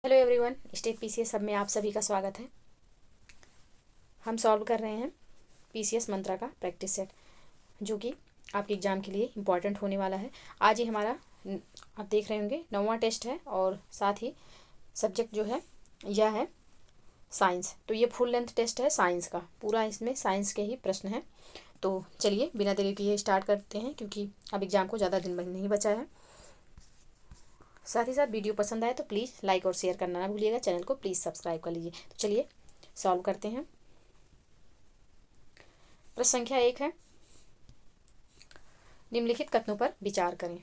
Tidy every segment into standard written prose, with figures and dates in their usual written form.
Hello everyone, state PCS सब में आप सभी का स्वागत है। हम सॉल्व कर रहे हैं पीसीएस मंत्रा का प्रैक्टिस सेट, जो कि आपके एग्ज़ाम के लिए इम्पॉर्टेंट होने वाला है। आज ही हमारा आप देख रहे होंगे 9वां टेस्ट है और साथ ही सब्जेक्ट जो है यह है साइंस। तो ये फुल लेंथ टेस्ट है साइंस का, पूरा इसमें साइंस के ही प्रश्न हैं। तो चलिए बिना देरी किए स्टार्ट करते हैं, क्योंकि अब एग्ज़ाम को ज़्यादा दिन नहीं बचा है। साथ ही साथ वीडियो पसंद आए तो प्लीज़ लाइक और शेयर करना ना भूलिएगा। चैनल को प्लीज़ सब्सक्राइब कर लीजिए। तो चलिए सॉल्व करते हैं। प्रश्न संख्या 1 है, निम्नलिखित कथनों पर विचार करें।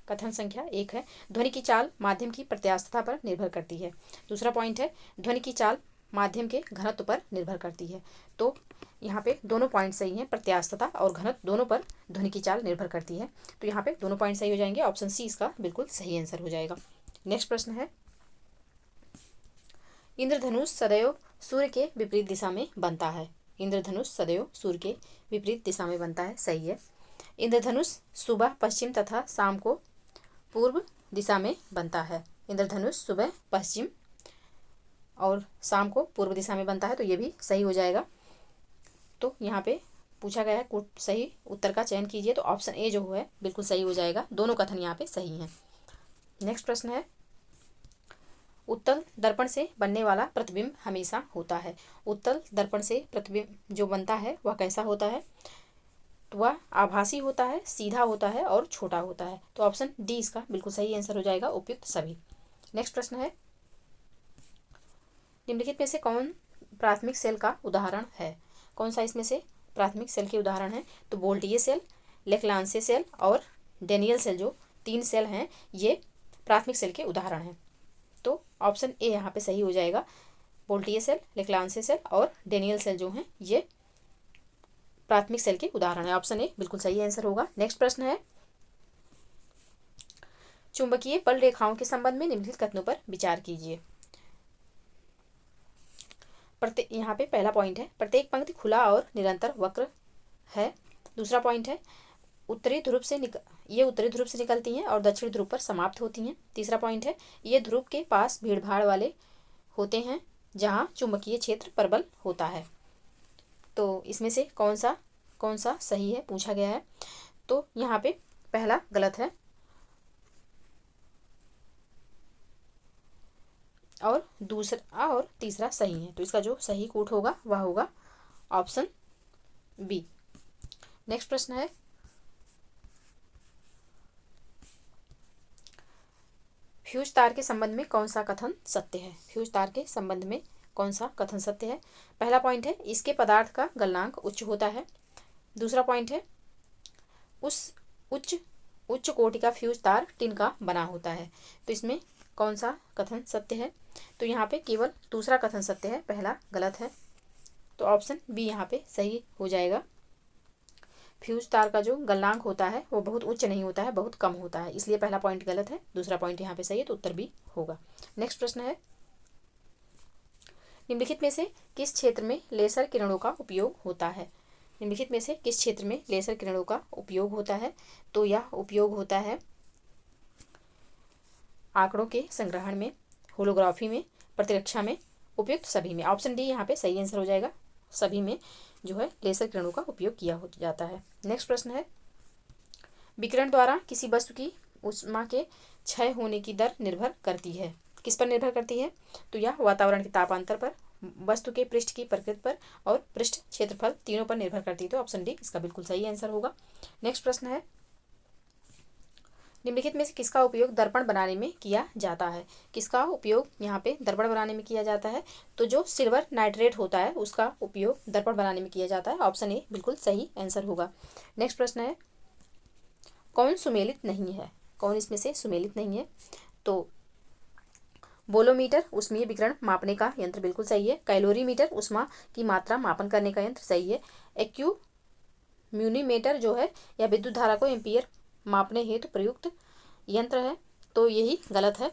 कथन संख्या 1 है, ध्वनि की चाल माध्यम की प्रत्यास्थता पर निर्भर करती है। दूसरा पॉइंट है, ध्वनि की चाल माध्यम के घनत्व पर निर्भर करती है। तो यहाँ पे दोनों पॉइंट सही हैं, प्रत्यास्थता और घनत्व दोनों पर ध्वनि की चाल निर्भर करती है। तो यहाँ पे दोनों पॉइंट सही हो जाएंगे। ऑप्शन सी इसका बिल्कुल सही आंसर हो जाएगा। नेक्स्ट प्रश्न है, इंद्रधनुष सदैव सूर्य के विपरीत दिशा में बनता है। इंद्रधनुष सदैव सूर्य के विपरीत दिशा में बनता है, सही है। इंद्रधनुष सुबह पश्चिम तथा शाम को पूर्व दिशा में बनता है। इंद्रधनुष सुबह पश्चिम और शाम को पूर्व दिशा में बनता है, तो ये भी सही हो जाएगा। तो यहाँ पे पूछा गया है सही उत्तर का चयन कीजिए, तो ऑप्शन ए जो है बिल्कुल सही हो जाएगा। दोनों कथन यहाँ पे सही हैं। नेक्स्ट प्रश्न है, उत्तल दर्पण से बनने वाला प्रतिबिंब हमेशा होता है। उत्तल दर्पण से प्रतिबिंब जो बनता है वह कैसा होता है? तो वह आभासी होता है, सीधा होता है और छोटा होता है। तो ऑप्शन डी इसका बिल्कुल सही आंसर हो जाएगा, उपयुक्त सभी। नेक्स्ट प्रश्न है, निम्नलिखित में से कौन प्राथमिक सेल का उदाहरण है? कौन सा इसमें से प्राथमिक सेल के उदाहरण है? तो वोल्टिये सेल, लेक्लांसे सेल और डेनियल सेल, जो 3 सेल हैं, ये प्राथमिक सेल के उदाहरण हैं। तो ऑप्शन ए यहाँ पे सही हो जाएगा। वोल्टिये सेल, लेक्लांसे सेल और डेनियल सेल जो हैं, ये प्राथमिक सेल के उदाहरण है। ऑप्शन ए बिल्कुल सही आंसर होगा। नेक्स्ट प्रश्न है, चुंबकीय बल रेखाओं के संबंध में निम्नलिखित कथनों पर विचार कीजिए। यहाँ पे पहला पॉइंट है, प्रत्येक पंक्ति खुला और निरंतर वक्र है। दूसरा पॉइंट है, उत्तरी ध्रुव से निकलती हैं और दक्षिण ध्रुव पर समाप्त होती हैं। तीसरा पॉइंट है, ये ध्रुव के पास भीड़भाड़ वाले होते हैं जहाँ चुंबकीय क्षेत्र प्रबल होता है। तो इसमें से कौन सा सही है पूछा गया है। तो यहाँ पे पहला गलत है और दूसरा और तीसरा सही है। तो इसका जो सही कोट होगा वह होगा ऑप्शन बी। नेक्स्ट प्रश्न है, फ्यूज तार के संबंध में कौन सा कथन सत्य है? फ्यूज तार के संबंध में कौन सा कथन सत्य है? पहला पॉइंट है, इसके पदार्थ का गलनांक उच्च होता है। दूसरा पॉइंट है, उस उच्च कोटि का फ्यूज तार टिन का बना होता है। तो इसमें कौन सा कथन सत्य है? तो यहाँ पे केवल दूसरा कथन सत्य है, पहला गलत है। तो ऑप्शन बी यहाँ पे सही हो जाएगा। फ्यूज तार का जो गलनांक होता है वो बहुत उच्च नहीं होता है, बहुत कम होता है, इसलिए पहला पॉइंट गलत है। दूसरा पॉइंट यहाँ पे सही है, तो उत्तर बी होगा। नेक्स्ट प्रश्न है, निम्नलिखित में से किस क्षेत्र में लेसर किरणों का उपयोग होता है? निम्नलिखित में से किस क्षेत्र में लेसर किरणों का उपयोग होता है? तो यह उपयोग होता है आंकड़ों के संग्रहण में, होलोग्राफी में, प्रतिरक्षा में, उपयुक्त सभी में। ऑप्शन डी यहाँ पे सही आंसर हो जाएगा। सभी में जो है लेसर किरणों का उपयोग किया हो जाता है। नेक्स्ट प्रश्न है, विकिरण द्वारा किसी वस्तु की ऊष्मा के क्षय होने की दर निर्भर करती है। किस पर निर्भर करती है? तो यह वातावरण के तापांतर पर, वस्तु के पृष्ठ की प्रकृति पर और पृष्ठ क्षेत्रफल, तीनों पर निर्भर करती है। तो ऑप्शन डी इसका बिल्कुल सही आंसर होगा। नेक्स्ट प्रश्न है, निम्नलिखित में से किसका उपयोग दर्पण बनाने में किया जाता है? किसका उपयोग यहाँ पे दर्पण बनाने में किया जाता है? तो जो सिल्वर नाइट्रेट होता है उसका उपयोग दर्पण बनाने में किया जाता है। ऑप्शन ए बिल्कुल सही आंसर होगा। नेक्स्ट प्रश्न है, कौन सुमेलित नहीं है? कौन इसमें से सुमेलित नहीं है? तो बोलोमीटर ऊष्मीय विकिरण मापने का यंत्र बिल्कुल सही है। कैलोरीमीटर ऊष्मा की मात्रा मापन करने का यंत्र सही है। एक्यूम्यूनीमीटर जो है यह विद्युत धारा को एम्पीयर मापने हेतु प्रयुक्त यंत्र है, तो यही गलत है।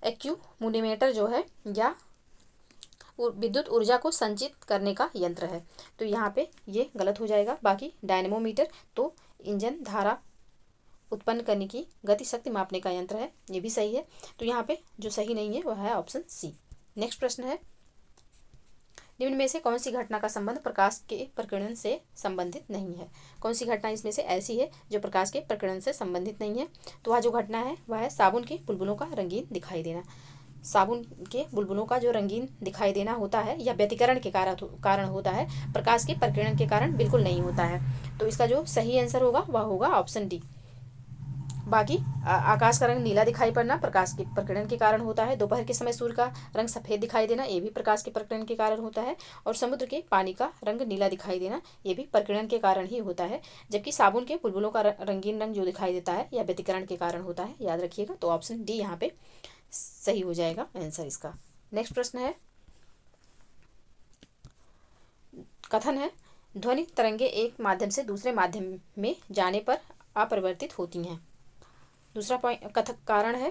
एक्यूम्यूनीमीटर जो है या विद्युत ऊर्जा को संचित करने का यंत्र है, तो यहाँ पे ये गलत हो जाएगा। बाकी डायनेमोमीटर तो इंजन धारा उत्पन्न करने की गति शक्ति मापने का यंत्र है, ये भी सही है। तो यहाँ पे जो सही नहीं है वह है ऑप्शन सी। नेक्स्ट प्रश्न है, निम्न में से कौन सी घटना का संबंध प्रकाश के प्रकीर्णन से संबंधित नहीं है? कौन सी घटना इसमें से ऐसी है जो प्रकाश के प्रकीर्णन से संबंधित नहीं है? तो वह जो घटना है वह है साबुन के बुलबुलों का रंगीन दिखाई देना। साबुन के बुलबुलों का जो रंगीन दिखाई देना होता है यह व्यतिकरण के कारण होता है, प्रकाश के प्रकीर्णन के कारण बिल्कुल नहीं होता है। तो इसका जो सही आंसर होगा वह होगा ऑप्शन डी। बाकी आकाश का रंग नीला दिखाई पड़ना प्रकाश के प्रकीर्णन के कारण होता है। दोपहर के समय सूर्य का रंग सफ़ेद दिखाई देना ये भी प्रकाश के प्रकीर्णन के कारण होता है। और समुद्र के पानी का रंग नीला दिखाई देना ये भी प्रकीर्णन के कारण ही होता है। जबकि साबुन के बुलबुलों का रंगीन रंग जो दिखाई देता है यह व्यतिकरण के कारण होता है, याद रखिएगा। तो ऑप्शन डी यहाँ पे सही हो जाएगा आंसर इसका। नेक्स्ट प्रश्न है, कथन है ध्वनि तरंगे एक माध्यम से दूसरे माध्यम में जाने पर अपरिवर्तित होती हैं। दूसरा पॉइंट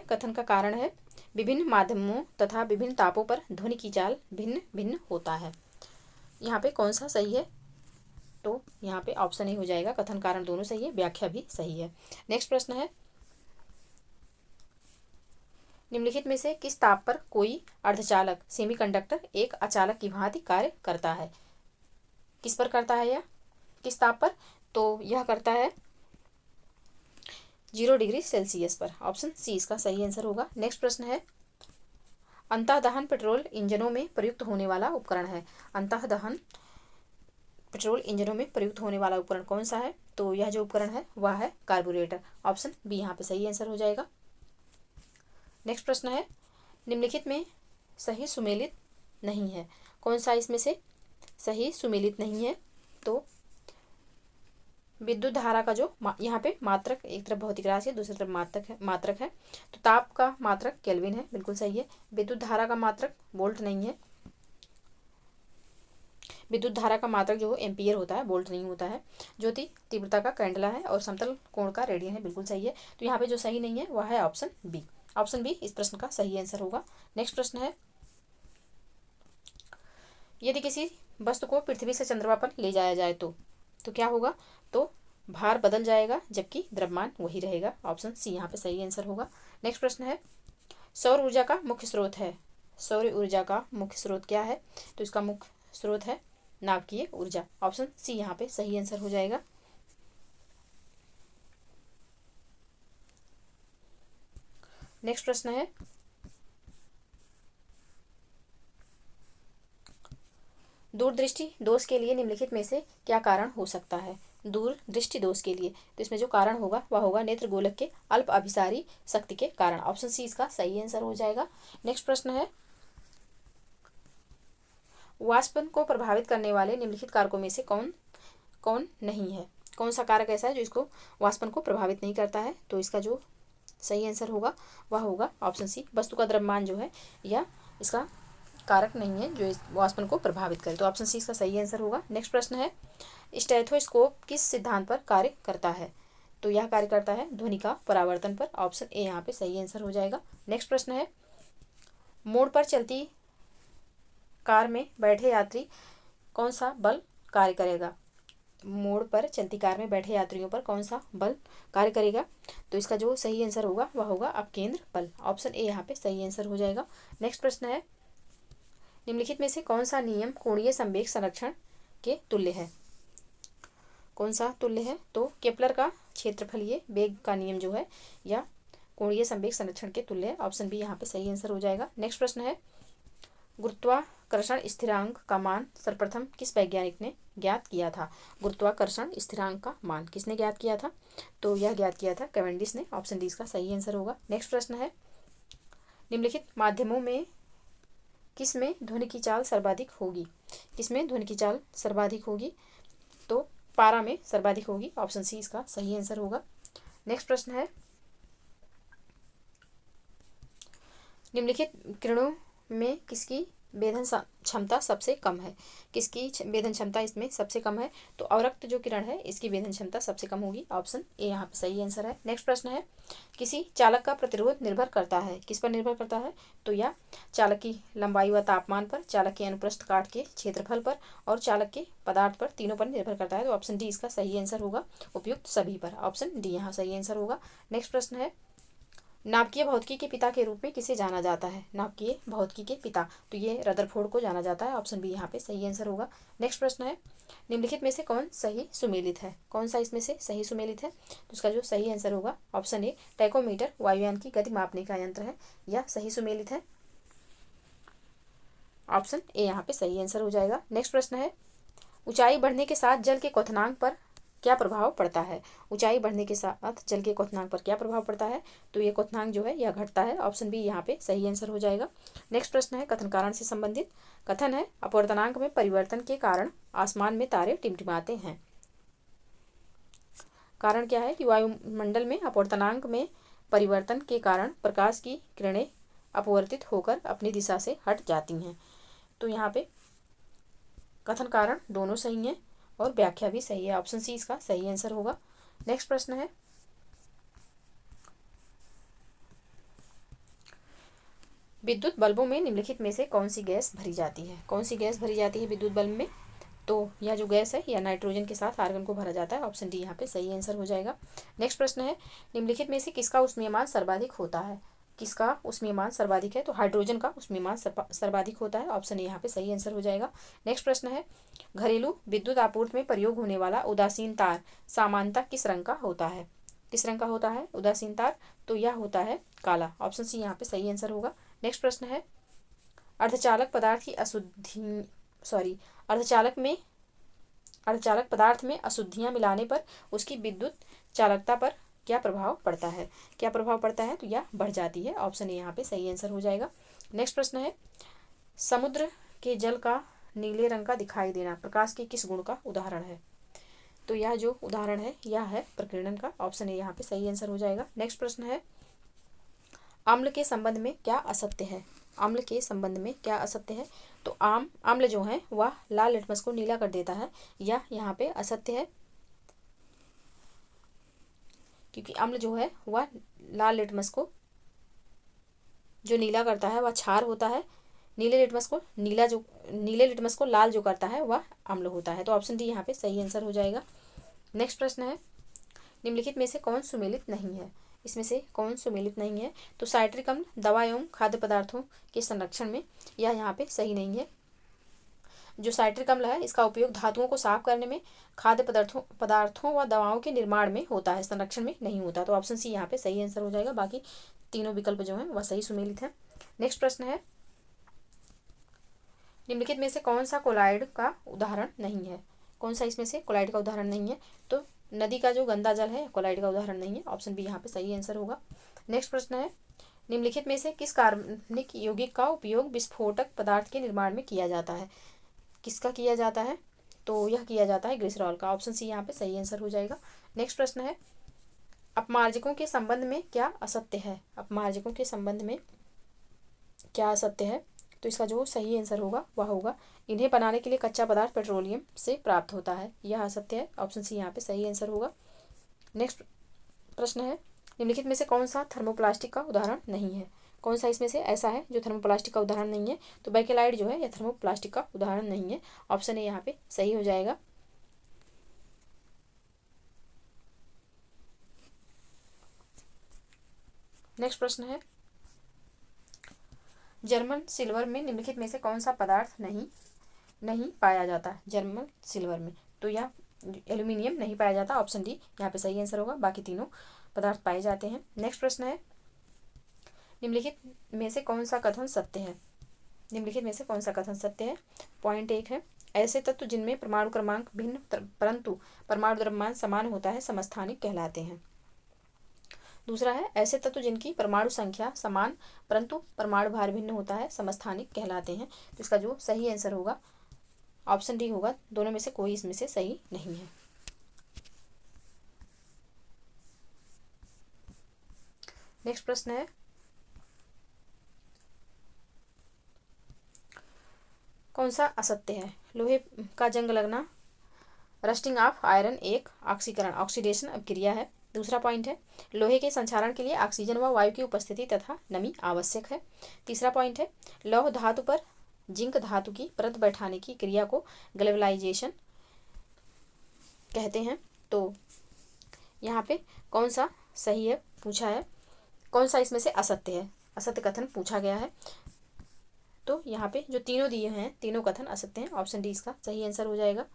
कथन का कारण है विभिन्न माध्यमों तथा विभिन्न तापों पर ध्वनि की चाल भिन्न भिन्न होता है। यहाँ पे कौन सा सही है? तो यहाँ पे ऑप्शन ए हो जाएगा, कथन कारण दोनों सही है, व्याख्या भी सही है। नेक्स्ट प्रश्न है, निम्नलिखित में से किस ताप पर कोई अर्धचालक सेमीकंडक्टर एक अचालक की भांति कार्य करता है? किस पर करता है यह, किस ताप पर? तो यह करता है 0 डिग्री सेल्सियस पर। ऑप्शन सी इसका सही आंसर होगा। नेक्स्ट प्रश्न है, अंतःदहन पेट्रोल इंजनों में प्रयुक्त होने वाला उपकरण है। अंतःदहन पेट्रोल इंजनों में प्रयुक्त होने वाला उपकरण कौन सा है? तो यह जो उपकरण है वह है कार्बोरेटर। ऑप्शन बी यहाँ पे सही आंसर हो जाएगा। नेक्स्ट प्रश्न है, निम्नलिखित में सही सुमेलित नहीं है। कौन सा इसमें से सही सुमेलित नहीं है? तो विद्युत धारा का जो यहाँ पे मात्रक, एक तरफ भौतिक राशि है दूसरी तरफ मात्रक है। तो ताप का मात्रक केल्विन है, बिल्कुल सही है। विद्युत धारा का मात्रक वोल्ट नहीं है। विद्युत धारा का मात्रक जो एम्पियर होता है, वोल्ट नहीं होता है। ज्योति तीव्रता का कैंडला है और समतल कोण का रेडियन है, बिल्कुल सही है। तो यहाँ पे जो सही नहीं है वह है ऑप्शन बी। ऑप्शन बी इस प्रश्न का सही आंसर होगा। नेक्स्ट प्रश्न है, यदि किसी वस्तु को पृथ्वी से चंद्रमा पर ले जाया जाए तो क्या होगा? तो भार बदल जाएगा जबकि द्रव्यमान वही रहेगा। ऑप्शन सी यहाँ पे सही आंसर होगा। नेक्स्ट प्रश्न है, सौर ऊर्जा का मुख्य स्रोत है। सौर ऊर्जा का मुख्य स्रोत क्या है? तो इसका मुख्य स्रोत है नाभिकीय ऊर्जा। ऑप्शन सी यहाँ पे सही आंसर हो जाएगा। नेक्स्ट प्रश्न है, दूरदृष्टि दोष के लिए निम्नलिखित में से क्या कारण हो सकता है? दूरदृष्टि दोष के लिए तो इसमें जो कारण होगा वह होगा नेत्र गोलक के अल्प अभिसारी शक्ति के कारण। ऑप्शन सी इसका सही आंसर हो जाएगा। नेक्स्ट प्रश्न है, वाष्पन को प्रभावित करने वाले निम्नलिखित कारकों में से कौन कौन नहीं है? कौन सा कारक ऐसा है जो इसको वाष्पन को प्रभावित नहीं करता है? तो इसका जो सही आंसर होगा वह होगा ऑप्शन सी, वस्तु का द्रव्यमान जो है या इसका कारक नहीं है जो इस वाष्पन को प्रभावित करे। तो ऑप्शन सी इसका सही आंसर होगा। नेक्स्ट प्रश्न है, स्टेथोस्कोप किस सिद्धांत पर कार्य करता है? तो यह कार्य करता है ध्वनि का परावर्तन पर। ऑप्शन ए यहाँ पे सही आंसर हो जाएगा। नेक्स्ट प्रश्न है, मोड़ पर चलती कार में बैठे यात्री कौन सा बल कार्य करेगा? मोड़ पर चलती कार में बैठे यात्रियों पर कौन सा बल कार्य करेगा? तो इसका जो सही आंसर होगा वह होगा अपकेंद्र बल। ऑप्शन ए यहाँ पे सही आंसर हो जाएगा। नेक्स्ट प्रश्न है, निम्नलिखित में से कौन सा नियम कोणीय संवेग संरक्षण के तुल्य है? कौन सा तुल्य है? तो केपलर का क्षेत्रफलीय वेग का नियम जो है या कोणीय संवेग संरक्षण के तुल्य है। ऑप्शन बी यहाँ पे सही आंसर हो जाएगा। नेक्स्ट प्रश्न है, गुरुत्वाकर्षण स्थिरांक का मान सर्वप्रथम किस वैज्ञानिक ने ज्ञात किया था? गुरुत्वाकर्षण स्थिरांक का मान किसने ज्ञात किया था? तो यह ज्ञात किया था कैवेंडिश ने। ऑप्शन डी इसका सही आंसर होगा। नेक्स्ट प्रश्न है, निम्नलिखित माध्यमों में किस में ध्वनि की चाल सर्वाधिक होगी? किसमें ध्वनि की चाल सर्वाधिक होगी? तो पारा में सर्वाधिक होगी। ऑप्शन सी इसका सही आंसर होगा। नेक्स्ट प्रश्न है, निम्नलिखित किरणों में किसकी वेधन क्षमता सबसे कम है? किसकी वेधन क्षमता इसमें सबसे कम है? तो अवरक्त जो किरण है इसकी वेधन क्षमता सबसे कम होगी। ऑप्शन ए यहाँ पे सही आंसर है। नेक्स्ट प्रश्न है, किसी चालक का प्रतिरोध निर्भर करता है, किस पर निर्भर करता है? तो यह चालक की लंबाई व तापमान पर, चालक के अनुप्रस्थ काट के क्षेत्रफल पर और चालक के पदार्थ पर, तीनों पर निर्भर करता है। तो ऑप्शन डी इसका सही आंसर होगा, उपयुक्त सभी पर। ऑप्शन डी यहाँ सही आंसर होगा। नेक्स्ट प्रश्न है, नाभिकीय भौतिकी के पिता के रूप में किसे जाना जाता है? नाभिकीय भौतिकी के पिता, तो ये रदरफोर्ड को जाना जाता है। ऑप्शन बी यहाँ पे सही आंसर होगा। नेक्स्ट प्रश्न है, निम्नलिखित में से कौन सही सुमेलित है? कौन सा इसमें से सही सुमेलित है? तो इसका जो सही आंसर होगा ऑप्शन ए, टैकोमीटर वायुयान की गति मापने का यंत्र है, यह सही सुमेलित है। ऑप्शन ए यहाँ पे सही आंसर हो जाएगा। नेक्स्ट प्रश्न है, ऊंचाई बढ़ने के साथ जल के क्वथनांक पर क्या प्रभाव पड़ता है? ऊंचाई बढ़ने के साथ जल के क्वथनांक पर क्या प्रभाव पड़ता है? तो ये क्वथनांक जो है यह घटता है। ऑप्शन बी यहाँ पे सही आंसर हो जाएगा। नेक्स्ट प्रश्न है कथन कारण से संबंधित। कथन है, अपवर्तनांक में परिवर्तन के कारण आसमान में तारे टिमटिमाते हैं। कारण क्या है कि वायुमंडल में अपवर्तनांक में परिवर्तन के कारण प्रकाश की किरणें अपवर्तित होकर अपनी दिशा से हट जाती हैं। तो यहाँ पे कथन कारण दोनों सही हैं और व्याख्या भी सही है। ऑप्शन सी इसका सही आंसर होगा। नेक्स्ट प्रश्न है, विद्युत बल्बों में निम्नलिखित में से कौन सी गैस भरी जाती है? कौन सी गैस भरी जाती है विद्युत बल्ब में? तो यह जो गैस है यह नाइट्रोजन के साथ आर्गन को भरा जाता है। ऑप्शन डी यहाँ पे सही आंसर हो जाएगा। नेक्स्ट प्रश्न है, निम्नलिखित में से किसका ऊष्मीयमान सर्वाधिक होता है? किसका ऊष्मीयमान सर्वाधिक है? तो हाइड्रोजन का ऊष्मीयमान सर्वाधिक होता है। ऑप्शन ए यहाँ पे सही आंसर हो जाएगा। नेक्स्ट प्रश्न है, घरेलू विद्युत आपूर्ति में प्रयोग होने वाला उदासीन तार सामान्यतः किस रंग का होता है? किस रंग का होता है उदासीन तार? तो यह होता है काला। ऑप्शन सी यहाँ पे सही आंसर होगा। नेक्स्ट प्रश्न है, अर्धचालक पदार्थ की अर्धचालक पदार्थ में अशुद्धियां मिलाने पर उसकी विद्युत चालकता पर क्या प्रभाव पड़ता है? क्या प्रभाव पड़ता है? तो यह बढ़ जाती है। ऑप्शन ए यहाँ पे सही आंसर हो जाएगा। नेक्स्ट प्रश्न है, समुद्र के जल का नीले रंग का दिखाई देना प्रकाश के किस गुण का उदाहरण है? तो यह जो उदाहरण है यह है प्रकीर्णन का। ऑप्शन ए यहाँ पे सही आंसर हो जाएगा। नेक्स्ट प्रश्न है, अम्ल के संबंध में क्या असत्य है? अम्ल के संबंध में क्या असत्य है? तो अम्ल जो है वह लाल लिटमस को नीला कर देता है, यह यहाँ पे असत्य है, क्योंकि अम्ल जो है वह लाल लिटमस को जो नीला करता है वह क्षार होता है। नीले लिटमस को लाल जो करता है वह अम्ल होता है। तो ऑप्शन डी यहाँ पे सही आंसर हो जाएगा। नेक्स्ट प्रश्न है, निम्नलिखित में से कौन सुमेलित नहीं है? इसमें से कौन सुमेलित नहीं है? तो साइट्रिक अम्ल दवा एवं खाद्य पदार्थों के संरक्षण में यह यहाँ पे सही नहीं है। जो साइट्रिक अम्ल है इसका उपयोग धातुओं को साफ करने में, खाद्य पदार्थों व दवाओं के निर्माण में होता है, संरक्षण में नहीं होता। तो ऑप्शन सी यहाँ पे सही आंसर हो जाएगा। बाकी तीनों विकल्प जो है वह सही सुमेलित है। नेक्स्ट प्रश्न है, निम्नलिखित में से कौन सा कोलाइड का उदाहरण नहीं है? कौन सा इसमें से कोलाइड का उदाहरण नहीं है? तो नदी का जो गंदा जल है कोलाइड का उदाहरण नहीं है। ऑप्शन बी यहाँ पे सही आंसर होगा। नेक्स्ट प्रश्न है, निम्नलिखित में से किस कार्बनिक यौगिक का उपयोग विस्फोटक पदार्थ के निर्माण में किया जाता है? किसका किया जाता है? तो यह किया जाता है ग्लिसरॉल का। ऑप्शन सी यहाँ पे सही आंसर हो जाएगा। नेक्स्ट प्रश्न है, अपमार्जकों के संबंध में क्या असत्य है? अपमार्जकों के संबंध में क्या असत्य है? तो इसका जो सही आंसर होगा वह होगा, इन्हें बनाने के लिए कच्चा पदार्थ पेट्रोलियम से प्राप्त होता है, यह असत्य है। ऑप्शन सी यहाँ पे सही आंसर होगा। नेक्स्ट प्रश्न है, निम्नलिखित में से कौन सा थर्मोप्लास्टिक का उदाहरण नहीं है? कौन सा इसमें से ऐसा है जो थर्मोप्लास्टिक का उदाहरण नहीं है? तो बेकेलाइट जो है यह थर्मोप्लास्टिक का उदाहरण नहीं है। ऑप्शन ए यहाँ पे सही हो जाएगा। नेक्स्ट प्रश्न है, जर्मन सिल्वर में निम्नलिखित में से कौन सा पदार्थ नहीं पाया जाता है? जर्मन सिल्वर में तो यह एल्यूमिनियम नहीं पाया जाता। ऑप्शन डी यहाँ पे सही आंसर होगा। बाकी तीनों पदार्थ पाए जाते हैं। नेक्स्ट प्रश्न है, निम्नलिखित में से कौन सा कथन सत्य है? निम्नलिखित में से कौन सा कथन सत्य है? पॉइंट 1 है, ऐसे तत्व जिनमें परमाणु क्रमांक भिन्न परंतु परमाणु द्रव्यमान समान होता है समस्थानिक कहलाते हैं। दूसरा है, ऐसे तत्व जिनकी परमाणु संख्या समान परंतु परमाणु भार भिन्न होता है समस्थानिक कहलाते हैं। तो इसका जो सही आंसर होगा ऑप्शन डी होगा। दोनों में से कोई इसमें से सही नहीं है। नेक्स्ट प्रश्न है, कौन सा असत्य है? लोहे का जंग लगना, रस्टिंग ऑफ आयरन एक ऑक्सीकरण ऑक्सीडेशन अभिक्रिया है। दूसरा पॉइंट है लोहे के संक्षारण के लिए ऑक्सीजन व वायु की उपस्थिति तथा नमी आवश्यक है। तीसरा पॉइंट है लौह धातु पर जिंक धातु की परत बैठाने की क्रिया को ग्लेवलाइजेशन कहते हैं। तो यहाँ पे कौन सा सही है पूछा है, कौन सा इसमें से असत्य है, असत्य कथन पूछा गया है। तो यहाँ पे जो तीनों दिए हैं तीनों कथन असत्य हैं। ऑप्शन डी इसका सही आंसर हो जाएगा।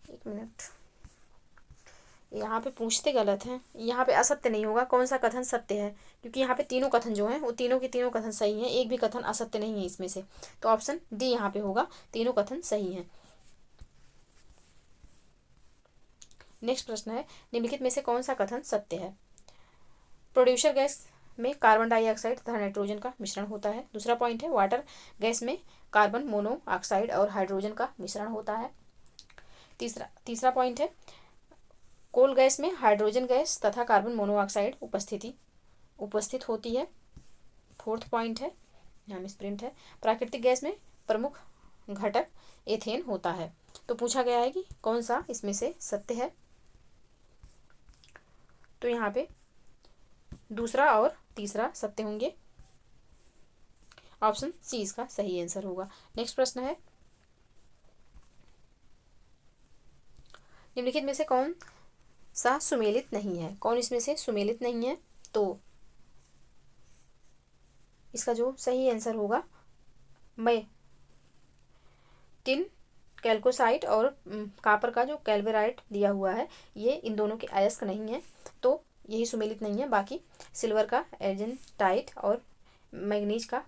एक मिनट, यहाँ पे पूछते गलत हैं, यहाँ पे असत्य नहीं होगा, कौन सा कथन सत्य है, क्योंकि यहाँ पे तीनों कथन जो हैं वो तीनों के तीनों कथन सही हैं, एक भी कथन असत्य नहीं है इसमें से। तो ऑप्शन डी यहाँ पे होगा, तीनों कथन सही हैं। नेक्स्ट प्रश्न है निम्नलिखित में से कौन सा कथन सत्य है? प्रोड्यूसर गैस में कार्बन डाइऑक्साइड तथा नाइट्रोजन का मिश्रण होता है। दूसरा पॉइंट है वाटर गैस में कार्बन मोनोऑक्साइड और हाइड्रोजन का मिश्रण होता है। तीसरा पॉइंट है कोल गैस में हाइड्रोजन गैस तथा कार्बन मोनोऑक्साइड उपस्थित होती है। फोर्थ पॉइंट है यहाँ में स्प्रिंट है प्राकृतिक गैस में प्रमुख घटक एथेन होता है। तो पूछा गया है कि कौन सा इसमें से सत्य है। तो यहाँ पे दूसरा और तीसरा सत्य होंगे। ऑप्शन सी इसका सही आंसर होगा। नेक्स्ट प्रश्न है निम्नलिखित में से कौन सा सुमेलित नहीं है? कौन इसमें से सुमेलित नहीं है? तो इसका जो सही आंसर होगा मैं टिन कैल्कोसाइट और कापर का जो कैल्वेराइट दिया हुआ है ये इन दोनों के अयस्क नहीं है, तो यही सुमेलित नहीं है। बाकी सिल्वर का एजेंटाइट और मैग्नीज का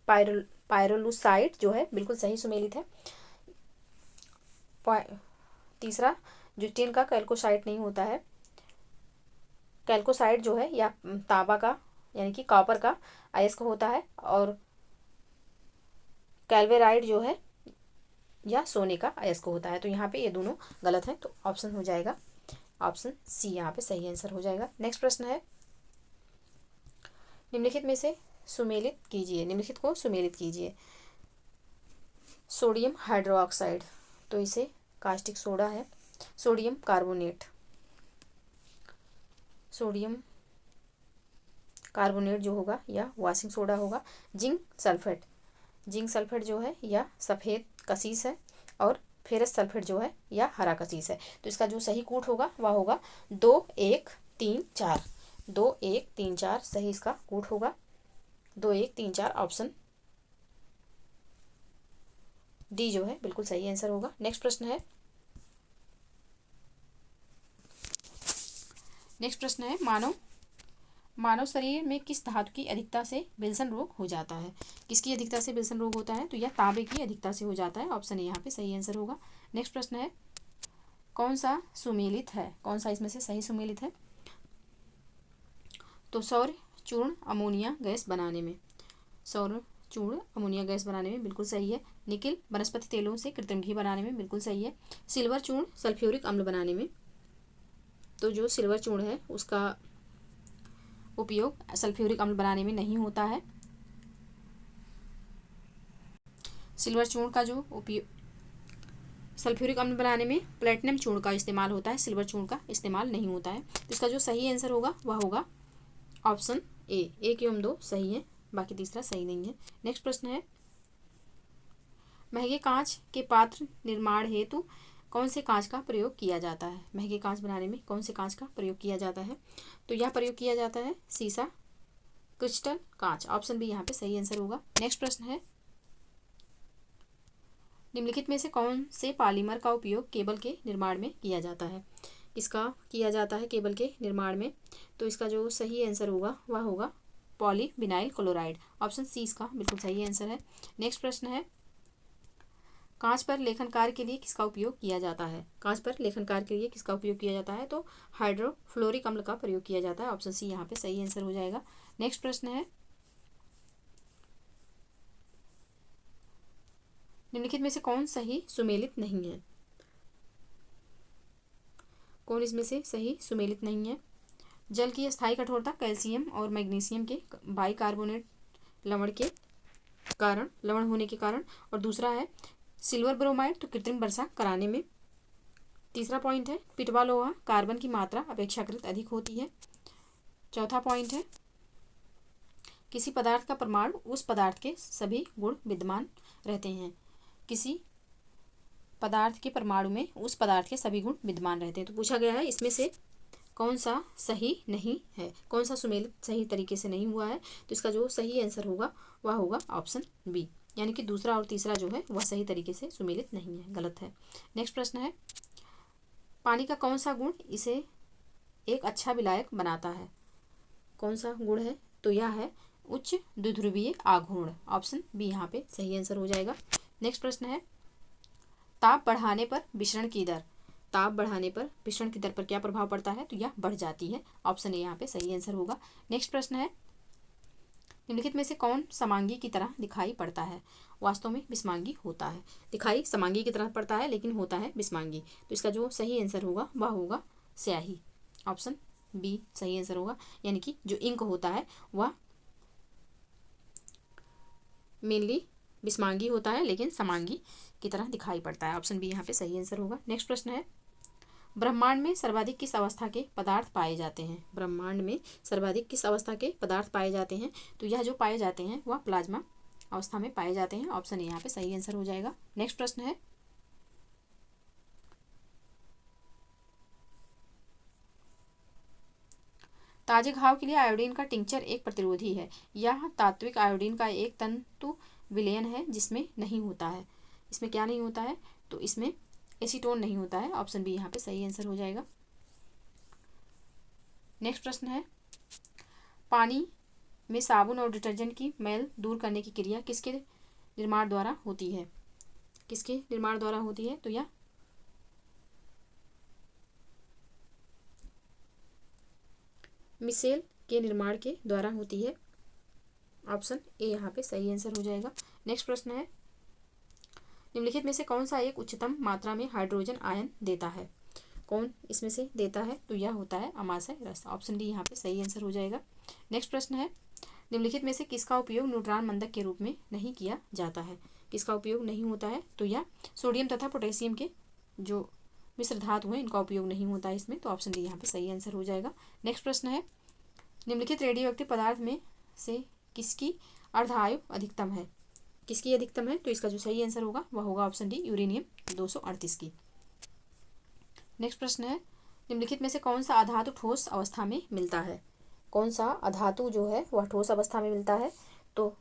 पायरोलुसाइट जो है बिल्कुल सही सुमेलित है। तीसरा जो टिन का कैल्कोसाइट नहीं होता है, कैल्कोसाइट जो है या तांबा का यानी कि कॉपर का अयस्क होता है, और कैल्वेराइट जो है या सोने का अयस्क होता है। तो यहाँ पे ये दोनों गलत हैं, तो ऑप्शन हो जाएगा ऑप्शन सी यहाँ पे सही आंसर हो जाएगा। नेक्स्ट प्रश्न है निम्नलिखित में से सुमेलित कीजिए, निम्नलिखित को सुमेलित कीजिए। सोडियम हाइड्रोक्साइड, तो इसे कास्टिक सोडा है। सोडियम कार्बोनेट, सोडियम कार्बोनेट जो होगा या वॉशिंग सोडा होगा। जिंक सल्फेट, जिंक सल्फेट जो है या सफ़ेद कसीस है, और फेरस सल्फेट जो है या हरा कसीस है। तो इसका जो सही कूट होगा वह होगा 2 1 3 4, 2 1 3 4 सही इसका कूट होगा। 2 1 3 4 ऑप्शन डी जो है बिल्कुल सही आंसर होगा। नेक्स्ट प्रश्न है मानव शरीर में किस धातु की अधिकता से विल्सन रोग हो जाता है? किसकी अधिकता से विल्सन रोग होता है? तो यह तांबे की अधिकता से हो जाता है। ऑप्शन ए यहाँ पे सही आंसर होगा। नेक्स्ट प्रश्न है कौन सा सुमेलित है, कौन सा इसमें से सही सुमेलित है? तो सौर चूर्ण अमोनिया गैस बनाने में, सौर चूर्ण अमोनिया गैस बनाने में बिल्कुल सही है। निकिल वनस्पति तेलों से कृत्रिम घी बनाने में बिल्कुल सही है। सिल्वर चूर्ण सल्फ्यूरिक अम्ल बनाने में, तो जो सिल्वर चूर्ण है उसका उपयोग सल्फ्यूरिक अम्ल बनाने में नहीं होता है। सिल्वर चूर्ण का जो उपयोग सल्फ्यूरिक अम्ल बनाने में प्लेटिनम चूर्ण का इस्तेमाल होता है, सिल्वर चूर्ण का इस्तेमाल नहीं होता है। तो इसका जो सही आंसर होगा वह होगा ऑप्शन ए। 1 एवं 2 सही है, बाकी तीसरा सही नहीं है। नेक्स्ट प्रश्न है महंगे कांच के पात्र निर्माण हेतु कौन से कांच का प्रयोग किया जाता है? महंगे कांच बनाने में कौन से कांच का प्रयोग किया जाता है? तो यह प्रयोग किया जाता है सीसा क्रिस्टल कांच। ऑप्शन बी यहाँ पे सही आंसर होगा। नेक्स्ट प्रश्न है निम्नलिखित में से कौन से पॉलीमर का उपयोग केबल के निर्माण में किया जाता है? इसका किया जाता है केबल के निर्माण में, तो इसका जो सही आंसर होगा वह होगा पॉलीविनाइल क्लोराइड। ऑप्शन सी इसका बिल्कुल सही आंसर है। नेक्स्ट प्रश्न है कांच पर लेखन कार्य के लिए किसका उपयोग किया जाता है? कांच पर लेखन कार्य के लिए किसका उपयोग किया जाता है? तो हाइड्रोफ्लोरिक अम्ल का प्रयोग किया जाता है। ऑप्शन सी यहाँ पे सही आंसर हो जाएगा। नेक्स्ट प्रश्न है निम्नलिखित में से कौन सही सुमेलित नहीं है? कौन इसमें से सही सुमेलित नहीं है? जल की स्थायी कठोरता कैल्शियम और मैग्नीशियम के बाइकार्बोनेट लवण के कारण, लवण होने के कारण। और दूसरा है सिल्वर ब्रोमाइड, तो कृत्रिम वर्षा कराने में। तीसरा पॉइंट है पिटवा लोहा, कार्बन की मात्रा अपेक्षाकृत अधिक होती है। चौथा पॉइंट है किसी पदार्थ का परमाणु उस पदार्थ के सभी गुण विद्यमान रहते हैं। किसी पदार्थ के परमाणु में उस पदार्थ के सभी गुण विद्यमान रहते हैं। तो पूछा गया है इसमें से कौन सा सही नहीं है, कौन सा सुमेलित सही तरीके से नहीं हुआ है। तो इसका जो सही आंसर होगा वह होगा ऑप्शन बी, यानी कि दूसरा और तीसरा जो है वह सही तरीके से सुमेलित नहीं है, गलत है। नेक्स्ट प्रश्न है पानी का कौन सा गुण इसे एक अच्छा विलायक बनाता है। कौन सा गुण है, तो यह है उच्च द्विध्रुवीय आघूर्ण, ऑप्शन बी यहाँ पे सही आंसर हो जाएगा। नेक्स्ट प्रश्न है ताप बढ़ाने पर विसरण की दर, ताप बढ़ाने पर विसरण की दर पर क्या प्रभाव पड़ता है, तो यह बढ़ जाती है, ऑप्शन ए यहाँ पे सही आंसर होगा। नेक्स्ट प्रश्न है निम्नलिखित में से कौन समांगी की तरह दिखाई पड़ता है। वास्तव में विषमांगी होता है, दिखाई समांगी की तरह पड़ता है लेकिन होता है विषमांगी। तो इसका जो सही आंसर होगा वह होगा स्याही, ऑप्शन बी सही आंसर होगा, यानी कि जो इंक होता है वह मेनली विषमांगी होता है लेकिन समांगी की तरह दिखाई पड़ता है, ऑप्शन बी यहाँ पे सही आंसर होगा। नेक्स्ट प्रश्न है ब्रह्मांड में सर्वाधिक किस अवस्था के पदार्थ पाए जाते हैं। ब्रह्मांड में सर्वाधिक किस अवस्था के पदार्थ पाए जाते हैं, तो यह जो पाए जाते हैं वह प्लाज्मा अवस्था में पाए जाते हैं, ऑप्शन ए यहाँ पे सही आंसर हो जाएगा। नेक्स्ट प्रश्न है ताजे घाव के लिए आयोडीन का टिंचर एक प्रतिरोधी है। यह तात्विक आयोडीन का एक तंतु विलयन है जिसमें नहीं होता है। इसमें क्या नहीं होता है, तो इसमें एसीटोन नहीं होता है, ऑप्शन बी यहाँ पे सही आंसर हो जाएगा। नेक्स्ट प्रश्न है पानी में साबुन और डिटर्जेंट की मैल दूर करने की क्रिया किसके निर्माण द्वारा होती है। किसके निर्माण द्वारा होती है, तो यह मिसेल के निर्माण के द्वारा होती है, ऑप्शन ए यहाँ पे सही आंसर हो जाएगा। नेक्स्ट प्रश्न है निम्नलिखित में से कौन सा एक उच्चतम मात्रा में हाइड्रोजन आयन देता है। कौन इसमें से देता है, तो यह होता है अमाशय रस, ऑप्शन डी यहाँ पे सही आंसर हो जाएगा। नेक्स्ट प्रश्न है निम्नलिखित में से किसका उपयोग न्यूट्रॉन मंदक के रूप में नहीं किया जाता है। किसका उपयोग नहीं होता है, तो यह सोडियम तथा पोटेशियम के जो मिश्र धातु हैं इनका उपयोग नहीं होता है इसमें, तो ऑप्शन डी यहाँ पे सही आंसर हो जाएगा। नेक्स्ट प्रश्न है निम्नलिखित रेडियोएक्टिव पदार्थ में से किसकी अर्धायु अधिकतम है। किसकी अधिकतम है, तो इसका जो सही आंसर होगा वह होगा ऑप्शन डी यूरेनियम 238 की। नेक्स्ट प्रश्न है निम्नलिखित में से कौन सा अधातु ठोस अवस्था में मिलता है। कौन सा अधातु जो है वह ठोस अवस्था में मिलता है, तो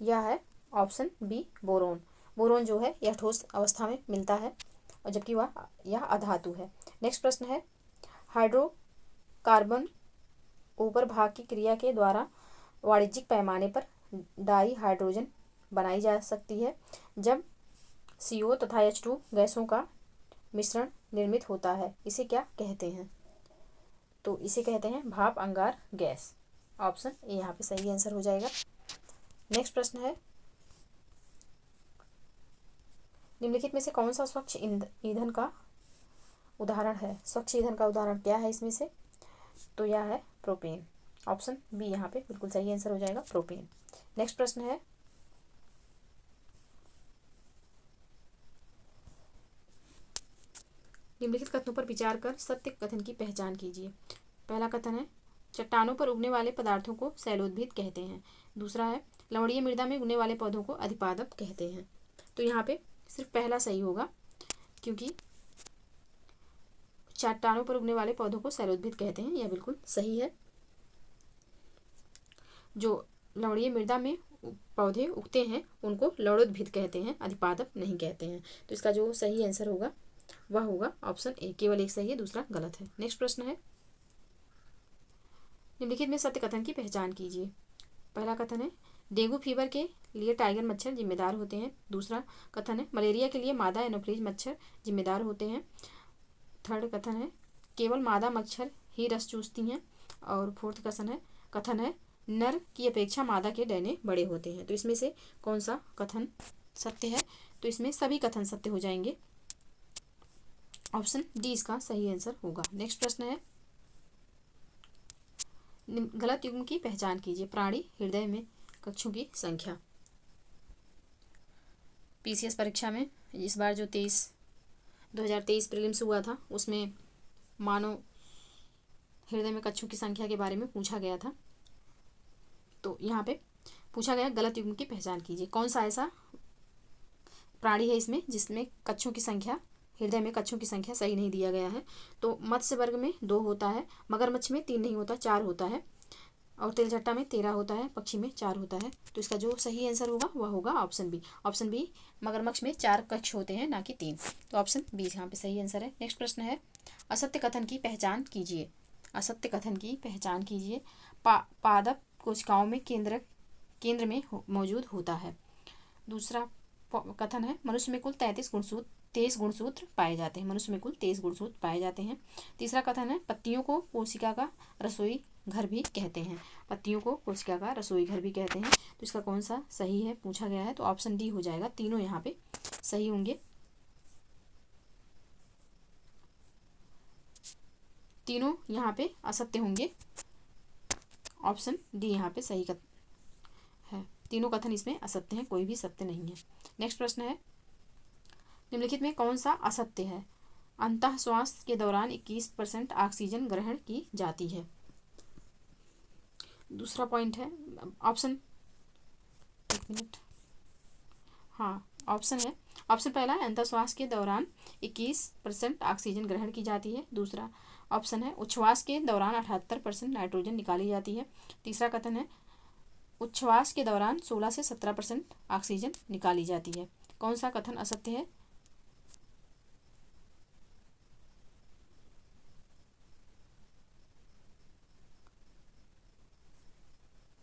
यह है ऑप्शन बी बोरोन। बोरोन जो है यह ठोस अवस्था में मिलता है और जबकि यह अधातु है। नेक्स्ट प्रश्न है हाइड्रोकार्बन ऊपर भाग की क्रिया के द्वारा वाणिज्यिक पैमाने पर डाई हाइड्रोजन बनाई जा सकती है जब CO तथा H2 गैसों का मिश्रण निर्मित होता है, इसे क्या कहते हैं, तो इसे कहते हैं भाप अंगार गैस, ऑप्शन ए यहाँ पे सही आंसर हो जाएगा। नेक्स्ट प्रश्न है निम्नलिखित में से कौन सा स्वच्छ ईंधन का उदाहरण है। स्वच्छ ईंधन का उदाहरण क्या है इसमें से, तो यह है प्रोपेन, ऑप्शन बी यहाँ पे बिल्कुल सही आंसर हो जाएगा प्रोपेन। नेक्स्ट प्रश्न है निम्नलिखित कथनों पर विचार कर सत्य कथन की पहचान कीजिए। पहला कथन है चट्टानों पर उगने वाले पदार्थों को शैलोद्भिद कहते हैं। दूसरा है लवणीय मृदा में उगने वाले पौधों को अधिपादप कहते हैं। तो यहाँ पे सिर्फ पहला सही होगा क्योंकि चट्टानों पर उगने वाले पौधों को शैलोद्भिद कहते हैं, यह बिल्कुल सही है। जो लवणीय मृदा में पौधे उगते हैं उनको लवणोद्भिद कहते हैं, अधिपादप नहीं कहते हैं। तो इसका जो सही आंसर होगा वह होगा ऑप्शन ए, केवल एक सही है दूसरा गलत है। नेक्स्ट प्रश्न है निम्नलिखित में सत्य कथन की पहचान कीजिए। पहला कथन है डेंगू फीवर के लिए टाइगर मच्छर जिम्मेदार होते हैं। दूसरा कथन है मलेरिया के लिए मादा एनोफ्लीज मच्छर जिम्मेदार होते हैं। थर्ड कथन है केवल मादा मच्छर ही रस चूसती हैं। और फोर्थ कथन है नर की अपेक्षा मादा के डैने बड़े होते हैं। तो इसमें से कौन सा कथन सत्य है, तो इसमें सभी कथन सत्य हो जाएंगे। ऑप्शन डी इसका सही आंसर होगा। नेक्स्ट प्रश्न है, गलत युग्म की पहचान कीजिए। प्राणी हृदय में कक्षों की संख्या। पीसीएस परीक्षा में इस बार जो 2023 प्रीलिम्स हुआ था उसमें मानव हृदय में कक्षों की संख्या के बारे में पूछा गया था। तो यहाँ पे पूछा गया गलत युग्म की पहचान कीजिए। कौन सा ऐसा प्राणी है इसमें जिसमें कक्षों की संख्या, हृदय में कक्षों की संख्या सही नहीं दिया गया है। तो मत्स्य वर्ग में 2 होता है, मगरमच्छ में 3 नहीं होता, 4 होता है, और तिलचट्टा में 13 होता है, पक्षी में 4 होता है। तो इसका जो सही आंसर होगा वह होगा ऑप्शन बी। ऑप्शन बी, मगरमच्छ में 4 कक्ष होते हैं, ना कि 3। तो ऑप्शन बी यहाँ पे सही आंसर है। नेक्स्ट प्रश्न है, असत्य कथन की पहचान कीजिए। असत्य कथन की पहचान कीजिए। पादप कोशिकाओं में केंद्र में मौजूद होता है। दूसरा कथन है, मनुष्य में कुल 23 गुणसूत्र पाए जाते हैं। मनुष्य में कुल 23 गुणसूत्र पाए जाते हैं। तीसरा कथन है, पत्तियों को कोशिका का रसोई घर भी कहते हैं। पत्तियों को कोशिका का रसोई घर भी कहते हैं। तो इसका कौन सा सही है पूछा गया है, तो ऑप्शन डी हो जाएगा। तीनों यहाँ पे सही होंगे, तीनों यहाँ पे असत्य होंगे। ऑप्शन डी यहाँ पे सही है। तीनों कथन इसमें असत्य हैं, कोई भी सत्य नहीं है। नेक्स्ट प्रश्न है, निम्नलिखित में कौन सा असत्य है। अंतः श्वास के दौरान 21% ऑक्सीजन ग्रहण की जाती है। दूसरा पॉइंट है, ऑप्शन, एक मिनट, हाँ ऑप्शन है, ऑप्शन पहला है, अंतःश्वास के दौरान 21% ऑक्सीजन ग्रहण की जाती है। दूसरा ऑप्शन है, उच्छ्वास के दौरान 78% नाइट्रोजन निकाली जाती है। तीसरा कथन है, उच्छ्वास के दौरान 16 से 17% ऑक्सीजन निकाली जाती है। कौन सा कथन असत्य है।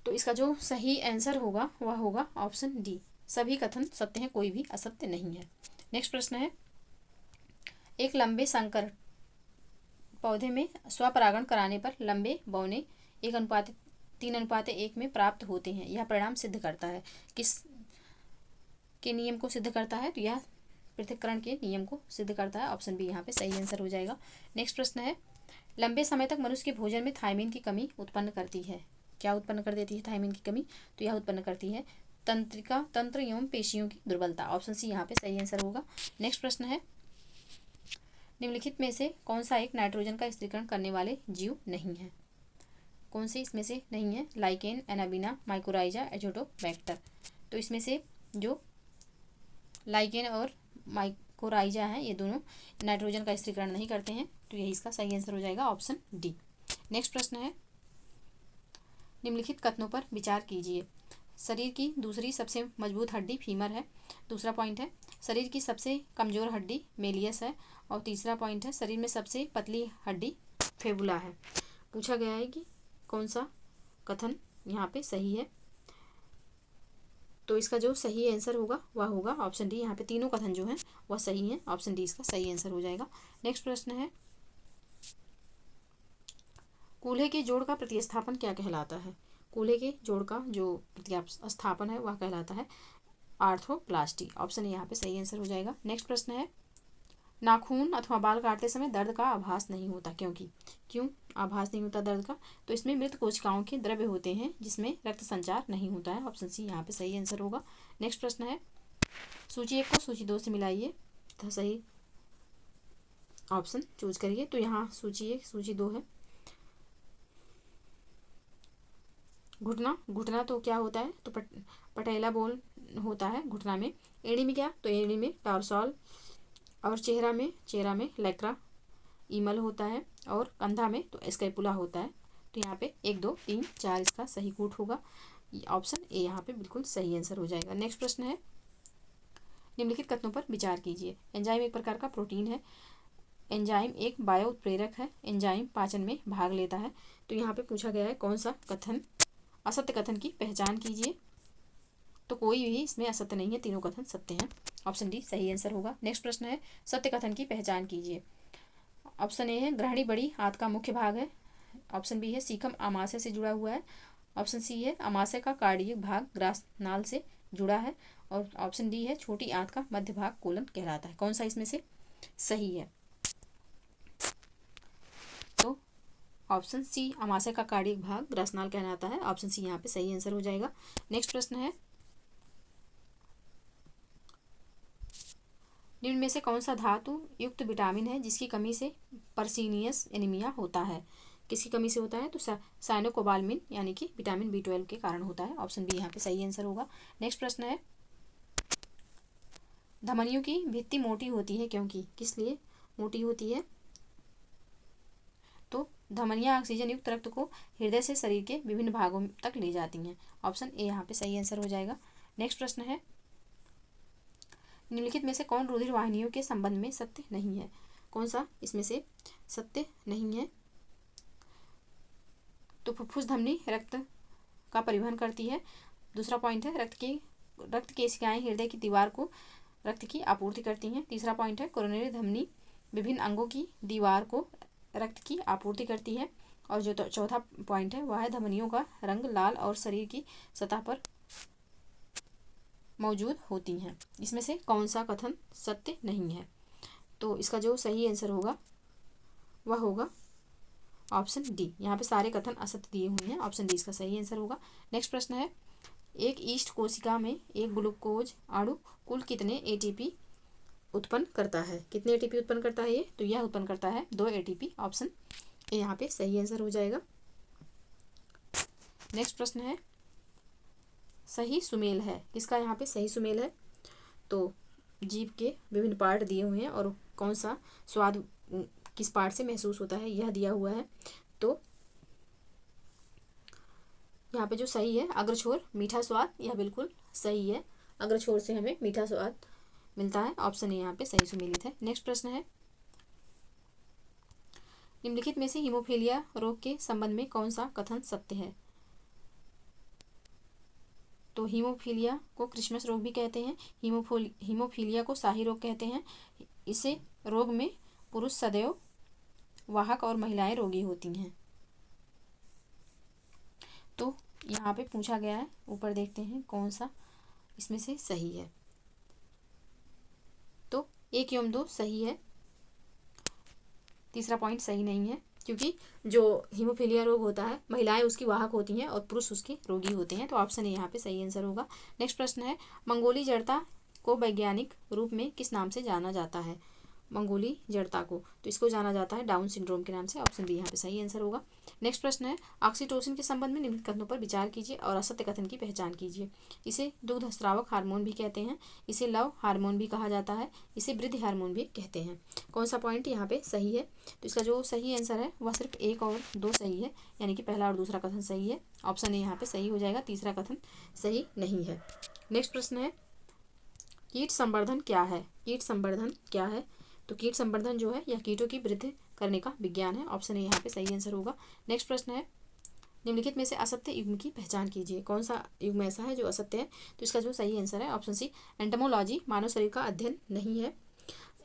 तो इसका जो सही आंसर होगा वह होगा ऑप्शन डी। सभी कथन सत्य हैं, कोई भी असत्य नहीं है। नेक्स्ट प्रश्न है, एक लंबे संकर पौधे में स्वपरागण कराने पर लंबे बौने 1:3:1 में प्राप्त होते हैं। यह परिणाम सिद्ध करता है, किस के नियम को सिद्ध करता है। तो यह पृथक्करण के नियम को सिद्ध करता है। ऑप्शन बी यहाँ पे सही आंसर हो जाएगा। नेक्स्ट प्रश्न है, लंबे समय तक मनुष्य के भोजन में थायमीन की कमी उत्पन्न करती है। क्या उत्पन्न कर देती है थायमीन की कमी, तो यह उत्पन्न करती है तंत्र एवं पेशियों की दुर्बलता। ऑप्शन सी यहाँ पे सही आंसर होगा। नेक्स्ट प्रश्न है, निम्नलिखित में से कौन सा एक नाइट्रोजन का स्थिरीकरण करने वाले जीव नहीं है। कौन से इसमें से नहीं है, लाइकेन, एनाबिना, माइकोराइजा, एजोटोबैक्टर। तो इसमें से जो लाइकेन और माइकोराइजा हैं ये दोनों नाइट्रोजन का स्थिरीकरण नहीं करते हैं। तो यही इसका सही आंसर हो जाएगा, ऑप्शन डी। नेक्स्ट प्रश्न है, निम्नलिखित कथनों पर विचार कीजिए। शरीर की दूसरी सबसे मजबूत हड्डी फीमर है। दूसरा पॉइंट है, शरीर की सबसे कमजोर हड्डी मेलियस है। और तीसरा पॉइंट है, शरीर में सबसे पतली हड्डी फेबुला है। पूछा गया है कि कौन सा कथन यहाँ पे सही है। तो इसका जो सही आंसर होगा वह होगा ऑप्शन डी। यहाँ पे तीनों कथन जो हैं वह सही हैं। ऑप्शन डी इसका सही आंसर हो जाएगा। नेक्स्ट प्रश्न है, कूल्हे के जोड़ का प्रतिस्थापन क्या कहलाता है। कूल्हे के जोड़ का जो प्रतिस्थापन है वह कहलाता है आर्थ्रोप्लास्टी। ऑप्शन यहाँ पे सही आंसर हो जाएगा। नेक्स्ट प्रश्न है, नाखून अथवा बाल काटते समय दर्द का आभास नहीं होता, क्यों आभास नहीं होता दर्द का। तो इसमें मृत कोशिकाओं के द्रव्य होते हैं जिसमें रक्त संचार नहीं होता है। ऑप्शन सी यहाँ पे सही आंसर होगा। नेक्स्ट प्रश्न है, सूची 1 को सूची 2 से मिलाइए तथा सही ऑप्शन चूज करिए। तो यहाँ सूची 1 सूची 2 है। घुटना तो क्या होता है, तो पटेला बोन होता है घुटना में। एड़ी में क्या, तो एड़ी में टॉर्सोल। और चेहरा में लैक्रा ईमल होता है। और कंधा में तो स्कैपुला होता है। तो यहाँ पे 1 2 3 4 इसका सही कूट होगा। ऑप्शन ए यहाँ पे बिल्कुल सही आंसर हो जाएगा। नेक्स्ट प्रश्न है, निम्नलिखित कथनों पर विचार कीजिए। एंजाइम एक प्रकार का प्रोटीन है। एंजाइम एक बायो उत्प्रेरक है। एंजाइम पाचन में भाग लेता है। तो यहाँ पे पूछा गया है कौन सा कथन असत्य कथन की पहचान कीजिए। तो कोई भी इसमें असत्य नहीं है, तीनों कथन सत्य हैं। ऑप्शन डी सही आंसर होगा। नेक्स्ट प्रश्न है, सत्य कथन की पहचान कीजिए। ऑप्शन ए है, ग्रहणी बड़ी आंत का मुख्य भाग है। ऑप्शन बी है, सीखम आमाशय से जुड़ा हुआ है। ऑप्शन सी है, आमाशय का कार्डियक भाग ग्रासनाल से जुड़ा है। और ऑप्शन डी है, छोटी आंत का मध्य भाग कोलन कहलाता है। कौन सा इसमें से सही है। ऑप्शन सी अमाशय का कार्डियक भाग ग्रसनाल कहलाता है। ऑप्शन सी यहाँ पे सही आंसर हो जाएगा। नेक्स्ट प्रश्न है, निम्न में से कौन सा धातु युक्त विटामिन है जिसकी कमी से पर्सीनियस एनीमिया होता है? किसकी कमी से होता है? तो साइनोकोबालामिन यानी कि विटामिन B12 के कारण होता है। ऑप्शन बी यहाँ पे सही आंसर होगा। नेक्स्ट प्रश्न है, धमनियों की भित्ति मोटी होती है क्योंकि? किस लिए मोटी होती है? तो धमनियां ऑक्सीजन युक्त रक्त को हृदय से शरीर के विभिन्न भागों तक ले जाती हैं। ऑप्शन ए यहाँ पे सही आंसर हो जाएगा। नेक्स्ट प्रश्न है, निम्नलिखित में से कौन रुधिर वाहिनियों के संबंध में सत्य नहीं है? कौन सा इसमें से सत्य नहीं है? तो फुफ्फुस धमनी रक्त का परिवहन करती है। दूसरा पॉइंट है, रक्त केशिकाएं हृदय की दीवार को रक्त की आपूर्ति करती हैं। तीसरा पॉइंट है, कोरोनरी धमनी विभिन्न अंगों की दीवार को रक्त की आपूर्ति करती है। और जो चौथा पॉइंट है वह है, धमनियों का रंग लाल और शरीर की सतह पर मौजूद होती हैं। इसमें से कौन सा कथन सत्य नहीं है? तो इसका जो सही आंसर होगा वह होगा ऑप्शन डी। यहाँ पे सारे कथन असत्य दिए हुए हैं। ऑप्शन डी इसका सही आंसर होगा। नेक्स्ट प्रश्न है, एक ईस्ट कोशिका में एक ग्लूकोज अणु कुल कितने एटीपी उत्पन्न करता है? कितने एटीपी उत्पन्न करता है ये? तो यह उत्पन्न करता है 2 एटीपी। ऑप्शन ए यहाँ पे सही आंसर हो जाएगा। नेक्स्ट प्रश्न है, सही सुमेल है किसका? यहाँ पे सही सुमेल है तो जीभ के विभिन्न पार्ट दिए हुए हैं और कौन सा स्वाद किस पार्ट से महसूस होता है यह दिया हुआ है। तो यहाँ पे जो सही है, अग्रछोर मीठा स्वाद, यह बिल्कुल सही है। अग्रछोर से हमें मीठा स्वाद मिलता है। ऑप्शन ए यहाँ पे सही सुमेलित है। नेक्स्ट प्रश्न है, निम्नलिखित में से हीमोफीलिया रोग के संबंध में कौन सा कथन सत्य है? तो हीमोफीलिया को क्रिसमस रोग भी कहते हैं। हीमोफीलिया को शाही रोग कहते हैं। इसे रोग में पुरुष सदैव वाहक और महिलाएं रोगी होती हैं। तो यहाँ पे पूछा गया है, ऊपर देखते हैं कौन सा इसमें से सही है। तो 1 एवं 2 सही है। तीसरा पॉइंट सही नहीं है क्योंकि जो हीमोफीलिया रोग होता है महिलाएं उसकी वाहक होती हैं और पुरुष उसके रोगी होते हैं। तो ऑप्शन ए यहाँ पे सही आंसर होगा। नेक्स्ट प्रश्न है, मंगोली जड़ता को वैज्ञानिक रूप में किस नाम से जाना जाता है? मंगोली जड़ता को, तो इसको जाना जाता है डाउन सिंड्रोम के नाम से। ऑप्शन बी यहाँ पे सही आंसर होगा। नेक्स्ट प्रश्न है, ऑक्सीटोसिन के संबंध में निम्नलिखित कथनों पर विचार कीजिए और असत्य कथन की पहचान कीजिए। इसे दुग्ध स्रावक हार्मोन भी कहते हैं, इसे लव हार्मोन भी कहा जाता है, इसे वृद्धि हार्मोन भी कहते हैं। कौन सा पॉइंट यहाँ पे सही है? तो इसका जो सही आंसर है वह सिर्फ 1 और 2 सही है, यानी कि पहला और दूसरा कथन सही है। ऑप्शन ए यहाँ पे सही हो जाएगा, तीसरा कथन सही नहीं है। नेक्स्ट प्रश्न है, कीट संवर्धन क्या है? कीट संवर्धन क्या है? तो कीट संवर्धन जो है यह कीटों की वृद्धि करने का विज्ञान है। ऑप्शन ए यहाँ पे सही आंसर होगा। नेक्स्ट प्रश्न है, निम्नलिखित में से असत्य युग्म की पहचान कीजिए। कौन सा युग्म ऐसा है जो असत्य है? तो इसका जो सही आंसर है ऑप्शन सी, एंटोमोलॉजी मानव शरीर का अध्ययन नहीं है।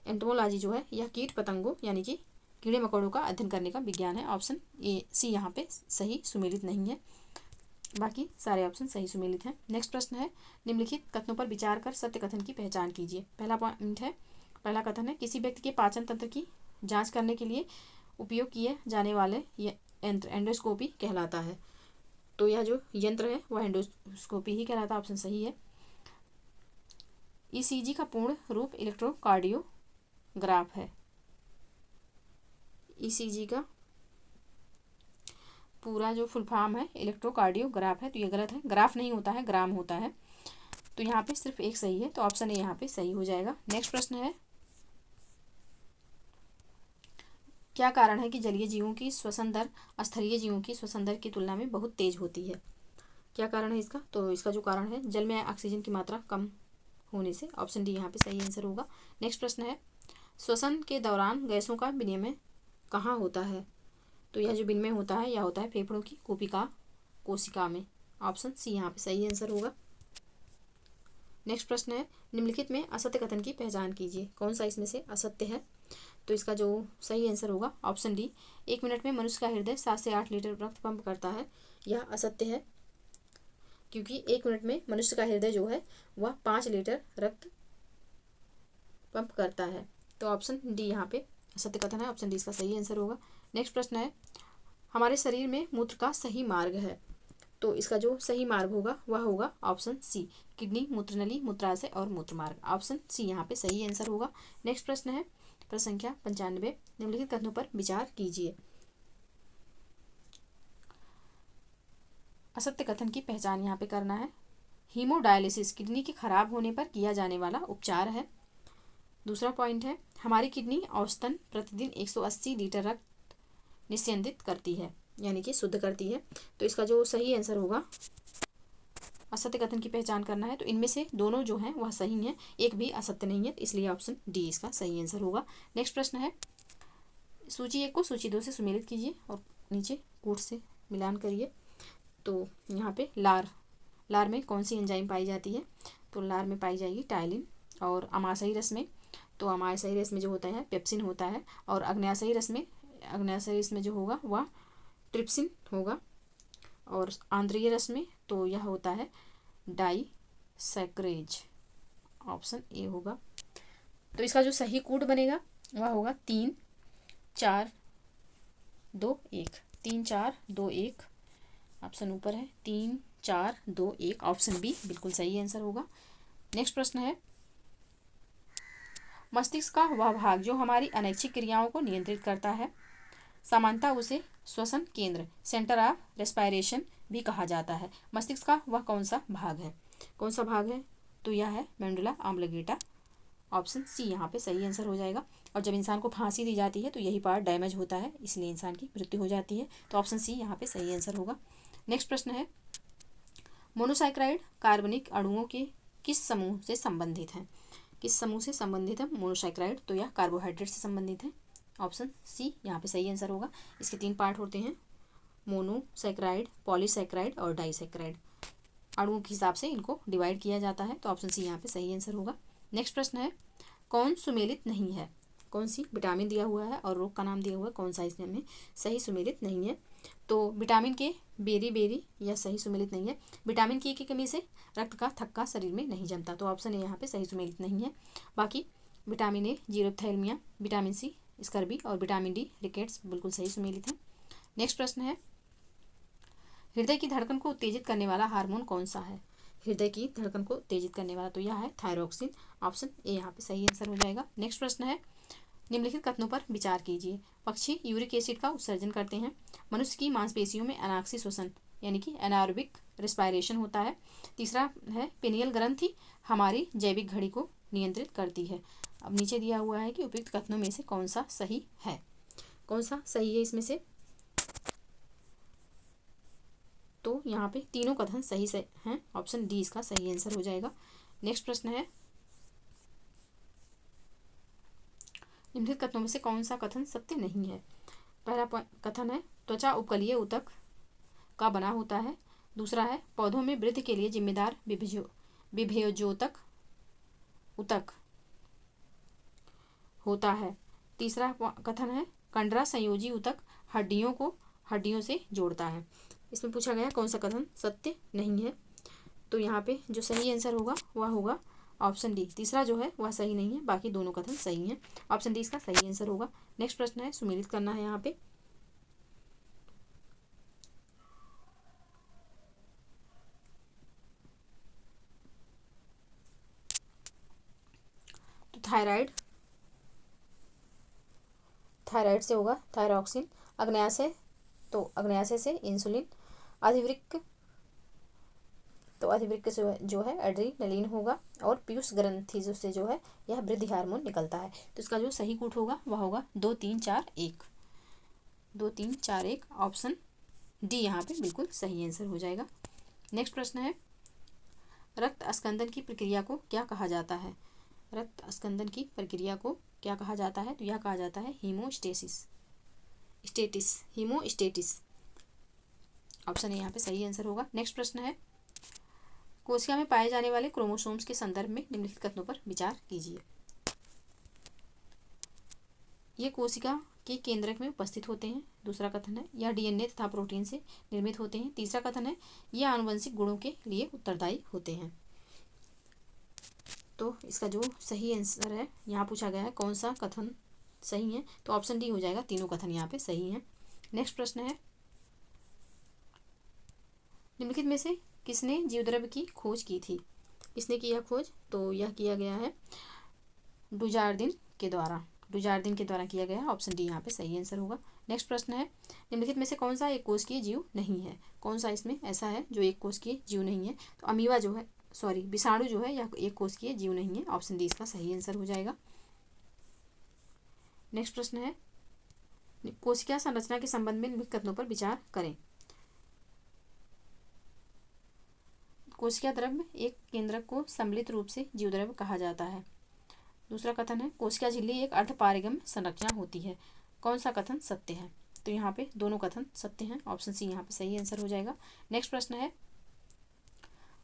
एंटोमोलॉजी जो है यह कीट पतंगों यानी कि कीड़े मकोड़ों का अध्ययन करने का विज्ञान है। ऑप्शन ए सी यहाँ पे सही सुमेलित नहीं है, बाकी सारे ऑप्शन सही सुमेलित हैं। नेक्स्ट प्रश्न है, निम्नलिखित कथनों पर विचार कर सत्य कथन की पहचान कीजिए। पहला कथन है, किसी व्यक्ति के पाचन तंत्र की जांच करने के लिए उपयोग किए जाने वाले यंत्र एंडोस्कोपी कहलाता है। तो यह जो यंत्र है वह एंडोस्कोपी ही कहलाता है। ऑप्शन सही है। ईसीजी का पूर्ण रूप इलेक्ट्रोकार्डियोग्राफ है। ईसीजी का पूरा जो फुल फॉर्म है इलेक्ट्रोकार्डियोग्राफ है। तो ये गलत है, ग्राफ नहीं होता है, ग्राम होता है। तो यहाँ पे सिर्फ 1 सही है, तो ऑप्शन ए यहाँ पे सही हो जाएगा। नेक्स्ट प्रश्न है, क्या कारण है कि जलीय जीवों की श्वसन दर स्थलीय जीवों की श्वसन दर की तुलना में बहुत तेज होती है? क्या कारण है इसका? तो इसका जो कारण है, जल में ऑक्सीजन की मात्रा कम होने से। ऑप्शन डी यहाँ पे सही आंसर होगा। नेक्स्ट प्रश्न है, श्वसन के दौरान गैसों का विनिमय कहाँ होता है? तो यह जो विनिमय होता है यह होता है फेफड़ों की कूपिका कोशिका में। ऑप्शन सी यहाँ पे सही आंसर होगा। नेक्स्ट प्रश्न है, निम्नलिखित में असत्य कथन की पहचान कीजिए। कौन सा इसमें से असत्य है? तो इसका जो सही आंसर होगा ऑप्शन डी, 1 मिनट में मनुष्य का हृदय 7 से 8 लीटर रक्त पंप करता है। यह असत्य है क्योंकि 1 मिनट में मनुष्य का हृदय जो है वह 5 लीटर रक्त पंप करता है। तो ऑप्शन डी यहाँ पे असत्य कथन है। ऑप्शन डी इसका सही आंसर होगा। नेक्स्ट प्रश्न है, हमारे शरीर में मूत्र का सही मार्ग है, तो इसका जो सही मार्ग होगा वह होगा ऑप्शन सी, किडनी, मूत्रनली, मूत्राशय और मूत्रमार्ग। ऑप्शन सी यहाँ पे सही आंसर होगा। नेक्स्ट प्रश्न है प्रश्न संख्या 95, निम्नलिखित कथनों पर विचार कीजिए। असत्य कथन की पहचान यहाँ पे करना है। हीमोडायलिसिस किडनी के खराब होने पर किया जाने वाला उपचार है। दूसरा पॉइंट है, हमारी किडनी औसतन प्रतिदिन 180 लीटर रक्त निस्यंदित करती है, यानी कि शुद्ध करती है। तो इसका जो सही आंसर होगा, असत्य कथन की पहचान करना है, तो इनमें से दोनों जो हैं वह सही हैं, एक भी असत्य नहीं है, इसलिए ऑप्शन डी इसका सही आंसर होगा। नेक्स्ट प्रश्न है, सूची 1 को सूची 2 से सुमेलित कीजिए और नीचे कूट से मिलान करिए। तो यहाँ पे लार में कौन सी एंजाइम पाई जाती है, तो लार में पाई जाएगी टाइलिन। और अमाशयी रस में, तो अमाशयी रस में जो होता है पेप्सिन होता है। और अग्न्याशयी रस में जो होगा वह ट्रिप्सिन होगा। और आंद्रीय रस में तो यह होता है डाइसैकरेज, ऑप्शन ए होगा। तो इसका जो सही कोड बनेगा वह होगा 3 4 2 1, 3 4 2 1, ऑप्शन ऊपर है 3 4 2 1, ऑप्शन बी बिल्कुल सही आंसर होगा। नेक्स्ट प्रश्न है, मस्तिष्क का वह भाग जो हमारी अनैच्छिक क्रियाओं को नियंत्रित करता है, सामान्यतः उसे श्वसन केंद्र, सेंटर ऑफ रेस्पायरेशन भी कहा जाता है। मस्तिष्क का वह कौन सा भाग है, कौन सा भाग है, तो यह है मेडुला ऑब्लिंगेटा, ऑप्शन सी यहाँ पे सही आंसर हो जाएगा। और जब इंसान को फांसी दी जाती है तो यही पार्ट डैमेज होता है, इसलिए इंसान की मृत्यु हो जाती है, तो ऑप्शन सी यहाँ पे सही आंसर होगा। नेक्स्ट प्रश्न है, मोनोसाइक्राइड कार्बनिक अणुओं के किस समूह से संबंधित हैं, किस समूह से संबंधित है मोनोसाइक्राइड, तो यह कार्बोहाइड्रेट से संबंधित है, ऑप्शन सी यहाँ पे सही आंसर होगा। इसके 3 पार्ट होते हैं, मोनोसैक्राइड, पॉलीसैक्राइड और डाइसैक्राइड। अणुओं के हिसाब से इनको डिवाइड किया जाता है, तो ऑप्शन सी यहाँ पे सही आंसर होगा। नेक्स्ट प्रश्न है, कौन सुमेलित नहीं है, कौन सी विटामिन दिया हुआ है और रोग का नाम दिया हुआ है, कौन सा इसमें सही सुमेलित नहीं है, तो विटामिन के बेरी यह सही सुमेलित नहीं है। विटामिन के की कमी से रक्त का थक्का शरीर में नहीं जमता, तो ऑप्शन ए यहाँ पे सही सुमेलित नहीं है। बाकी vitamin A xerophthalmia, vitamin C scurvy और विटामिन डी रिकेट्स बिल्कुल सही सुमेलित है। नेक्स्ट प्रश्न है, हृदय की धड़कन को उत्तेजित करने वाला हार्मोन कौन सा है, हृदय की धड़कन को उत्तेजित करने वाला, तो यह है थायरोक्सिन, ऑप्शन ए यहाँ पे सही आंसर हो जाएगा। नेक्स्ट प्रश्न है, निम्नलिखित कथनों पर विचार कीजिए। पक्षी यूरिक एसिड का उत्सर्जन करते हैं, मनुष्य की मांसपेशियों में अनाक्सी श्वसन यानी कि एनारोबिक रेस्पायरेशन होता है। तीसरा है, पेनियल ग्रंथि हमारी जैविक घड़ी को नियंत्रित करती है। अब नीचे दिया हुआ है कि उपयुक्त कथनों में से कौन सा सही है, कौन सा सही है इसमें से, तो यहाँ पे तीनों कथन सही से हैं, ऑप्शन डी इसका सही आंसर हो जाएगा। नेक्स्ट प्रश्न है, निम्नलिखित कथनों में से कौन सा कथन सत्य नहीं है। पहला कथन है, त्वचा उपकलीय ऊतक का बना होता है। दूसरा है, पौधों में वृद्धि के लिए जिम्मेदार विभेजोतक ऊतक होता है। तीसरा कथन है, कंडरा संयोजी ऊतक हड्डियों को हड्डियों से जोड़ता है। इसमें पूछा गया कौन सा कथन सत्य नहीं है, तो यहाँ पे जो सही आंसर होगा वह होगा ऑप्शन डी, तीसरा जो है वह सही नहीं है, बाकी दोनों कथन सही हैं, ऑप्शन डी इसका सही आंसर होगा। नेक्स्ट प्रश्न है, सुमेलित करना है यहाँ पे, तो थायराइड से होगा थायरॉक्सिन, अग्न्याशय तो अग्न्याशय से इंसुलिन, अधिवृक्क तो अधिवृक्क से जो है एड्रीनलिन होगा, और पीयूष ग्रंथि से जो है यह वृद्धि हार्मोन निकलता है। तो इसका जो सही कूट होगा वह होगा 2 3 4 1, 2 3 4 1, ऑप्शन डी यहाँ पे बिल्कुल सही आंसर हो जाएगा। नेक्स्ट प्रश्न है, रक्त अस्कंदन की प्रक्रिया को क्या कहा जाता है, रक्त अस्कंदन की प्रक्रिया को क्या कहा जाता है, तो यह कहा जाता है हीमोस्टेसिस, हीमोस्टेटिस, ऑप्शन ए यहाँ पे सही आंसर होगा। नेक्स्ट प्रश्न है, कोशिका में पाए जाने वाले क्रोमोसोम्स के संदर्भ में निम्नलिखित कथनों पर विचार कीजिए। ये कोशिका के केंद्रक में उपस्थित होते हैं। दूसरा कथन है, यह डीएनए तथा प्रोटीन से निर्मित होते हैं। तीसरा कथन है, ये आनुवंशिक गुणों के लिए उत्तरदायी होते हैं। तो इसका जो सही आंसर है, यहाँ पूछा गया है कौन सा कथन सही है, तो ऑप्शन डी हो जाएगा, तीनों कथन यहाँ पे सही हैं। नेक्स्ट प्रश्न है, निम्नलिखित में से किसने जीवद्रव्य की खोज की थी? किसने किया खोज? तो यह किया गया है डुजार्डिन के द्वारा। डुजार्डिन के द्वारा किया गया। ऑप्शन डी यहाँ पे सही आंसर होगा। नेक्स्ट प्रश्न है, निम्नलिखित में से कौन सा एक कोशिकीय जीव नहीं है? कौन सा इसमें ऐसा है जो एक कोशिकीय जीव नहीं है? तो अमीबा जो है, सॉरी विषाणु जो है यह एक कोशिकीय जीव नहीं है। ऑप्शन डी इसका सही आंसर हो जाएगा। नेक्स्ट प्रश्न है, कोशिका संरचना के संबंध में निम्नलिखित कथनों पर विचार करें। कोशिका द्रव्य एक केंद्रक को सम्मिलित रूप से जीवद्रव्य कहा जाता है। दूसरा कथन है, कोशिका झिल्ली एक अर्धपारगम्य संरचना होती है। कौन सा कथन सत्य है? तो यहाँ पे दोनों कथन सत्य हैं। ऑप्शन सी यहाँ पे सही आंसर हो जाएगा। नेक्स्ट प्रश्न है,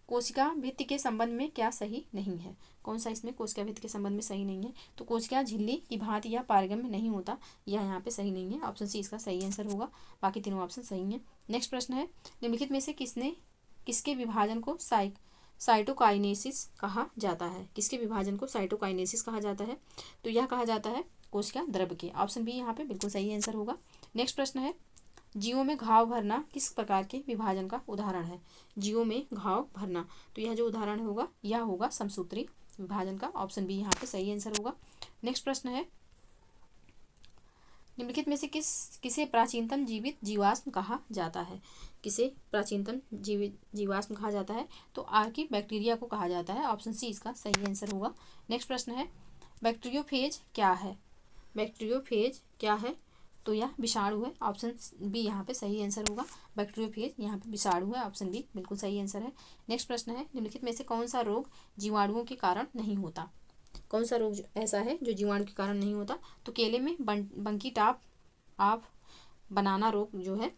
कोशिका भित्ति के संबंध में क्या सही नहीं है? कौन सा इसमें कोशिका भित्ति के संबंध में सही नहीं है? तो कोशिका झिल्ली की भांति यह पारगम्य नहीं होता, यह यहाँ पे सही नहीं है। ऑप्शन सी इसका सही आंसर होगा। बाकी तीनों ऑप्शन सही हैं। नेक्स्ट प्रश्न है, निम्नलिखित में से किसके विभाजन को साइटोकाइनेसिस कहा जाता है? किसके विभाजन को साइटोकाइनेसिस कहा जाता है? तो यह कहा जाता है कोशिका द्रव्य के। ऑप्शन बी यहाँ पे बिल्कुल सही आंसर होगा। नेक्स्ट प्रश्न है, जीवों में घाव भरना किस प्रकार के विभाजन का उदाहरण है? जीवों में घाव भरना, तो यह जो उदाहरण होगा यह होगा समसूत्री विभाजन का। ऑप्शन बी यहाँ पे सही आंसर होगा। नेक्स्ट प्रश्न है, निम्नलिखित में से किसे प्राचीनतम जीवित जीवाश्म कहा जाता है? किसे प्राचीनतम जीवित जीवाश्म कहा जाता है? तो आर्की बैक्टीरिया को कहा जाता है। ऑप्शन सी इसका सही आंसर होगा। नेक्स्ट प्रश्न है, बैक्टीरियोफेज क्या है? बैक्टीरियोफेज क्या है? तो यह विषाणु है। ऑप्शन बी यहाँ पे सही आंसर होगा। बैक्टीरियोफेज यहाँ पे विषाणु है। ऑप्शन बी बिल्कुल सही आंसर है। नेक्स्ट प्रश्न है, निम्नलिखित में से कौन सा रोग जीवाणुओं के कारण नहीं होता? कौन सा रोग ऐसा है जो जीवाणु के कारण नहीं होता? तो केले में बंकी टॉप ऑफ बनाना रोग जो है,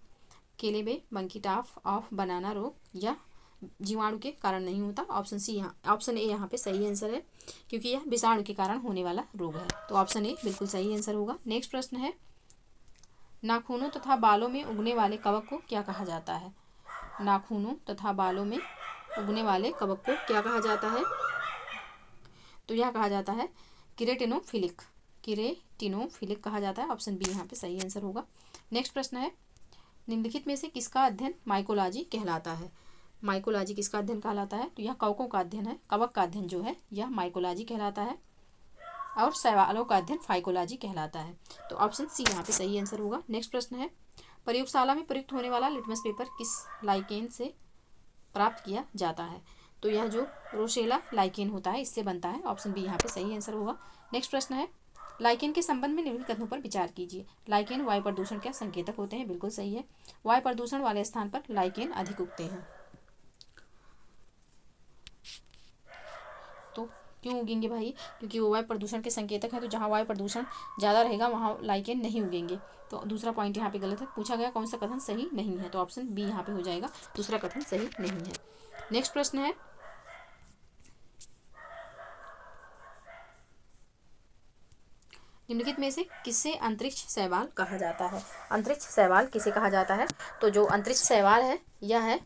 केले में बंकी टॉप ऑफ बनाना रोग यह जीवाणु के कारण नहीं होता। ऑप्शन सी यहाँ, ऑप्शन ए यहाँ पे सही आंसर है, क्योंकि यह विषाणु के कारण होने वाला रोग है। तो ऑप्शन ए बिल्कुल सही आंसर होगा। नेक्स्ट प्रश्न है, नाखूनों तथा बालों में उगने वाले कवक को क्या कहा जाता है? नाखूनों तथा बालों में उगने वाले कवक को क्या कहा जाता है? तो यह कहा जाता है किरेटिनोफिलिक। किरेटिनोफिलिक कहा जाता है। ऑप्शन बी यहाँ पे सही आंसर होगा। नेक्स्ट प्रश्न है, निम्नलिखित में से किसका अध्ययन माइकोलॉजी कहलाता है? माइकोलॉजी किसका अध्ययन कहलाता है? तो यह कवकों का अध्ययन है। कवक का अध्ययन जो है यह माइकोलॉजी कहलाता है, और शैवालों का अध्ययन फाइकोलॉजी कहलाता है। तो ऑप्शन सी यहाँ पे सही आंसर होगा। नेक्स्ट प्रश्न है, प्रयोगशाला में प्रयुक्त होने वाला लिटमस पेपर किस लाइकेन से प्राप्त किया जाता है? तो यह जो रोशेला लाइकेन होता है इससे बनता है। ऑप्शन बी यहाँ पे सही आंसर होगा। नेक्स्ट प्रश्न है, लाइकेन के संबंध में निम्नलिखित कथनों पर विचार कीजिए। लाइकेन वायु प्रदूषण के संकेतक होते हैं। बिल्कुल सही है। वायु प्रदूषण वाले स्थान पर लाइकेन अधिक उगते हैं। तो क्यों उगेंगे भाई? क्योंकि वो वायु प्रदूषण के संकेतक है। तो जहाँ वायु प्रदूषण ज़्यादा रहेगा वहाँ लाइकेन नहीं उगेंगे। तो दूसरा पॉइंट यहाँ पे गलत है। पूछा गया कौन सा कथन सही नहीं है, तो ऑप्शन बी यहाँ पे हो जाएगा, दूसरा कथन सही नहीं है। नेक्स्ट प्रश्न है, निम्नलिखित में से किसे अंतरिक्ष शैवाल कहा जाता है? अंतरिक्ष शैवाल किसे कहा जाता है? तो जो अंतरिक्ष शैवाल है यह है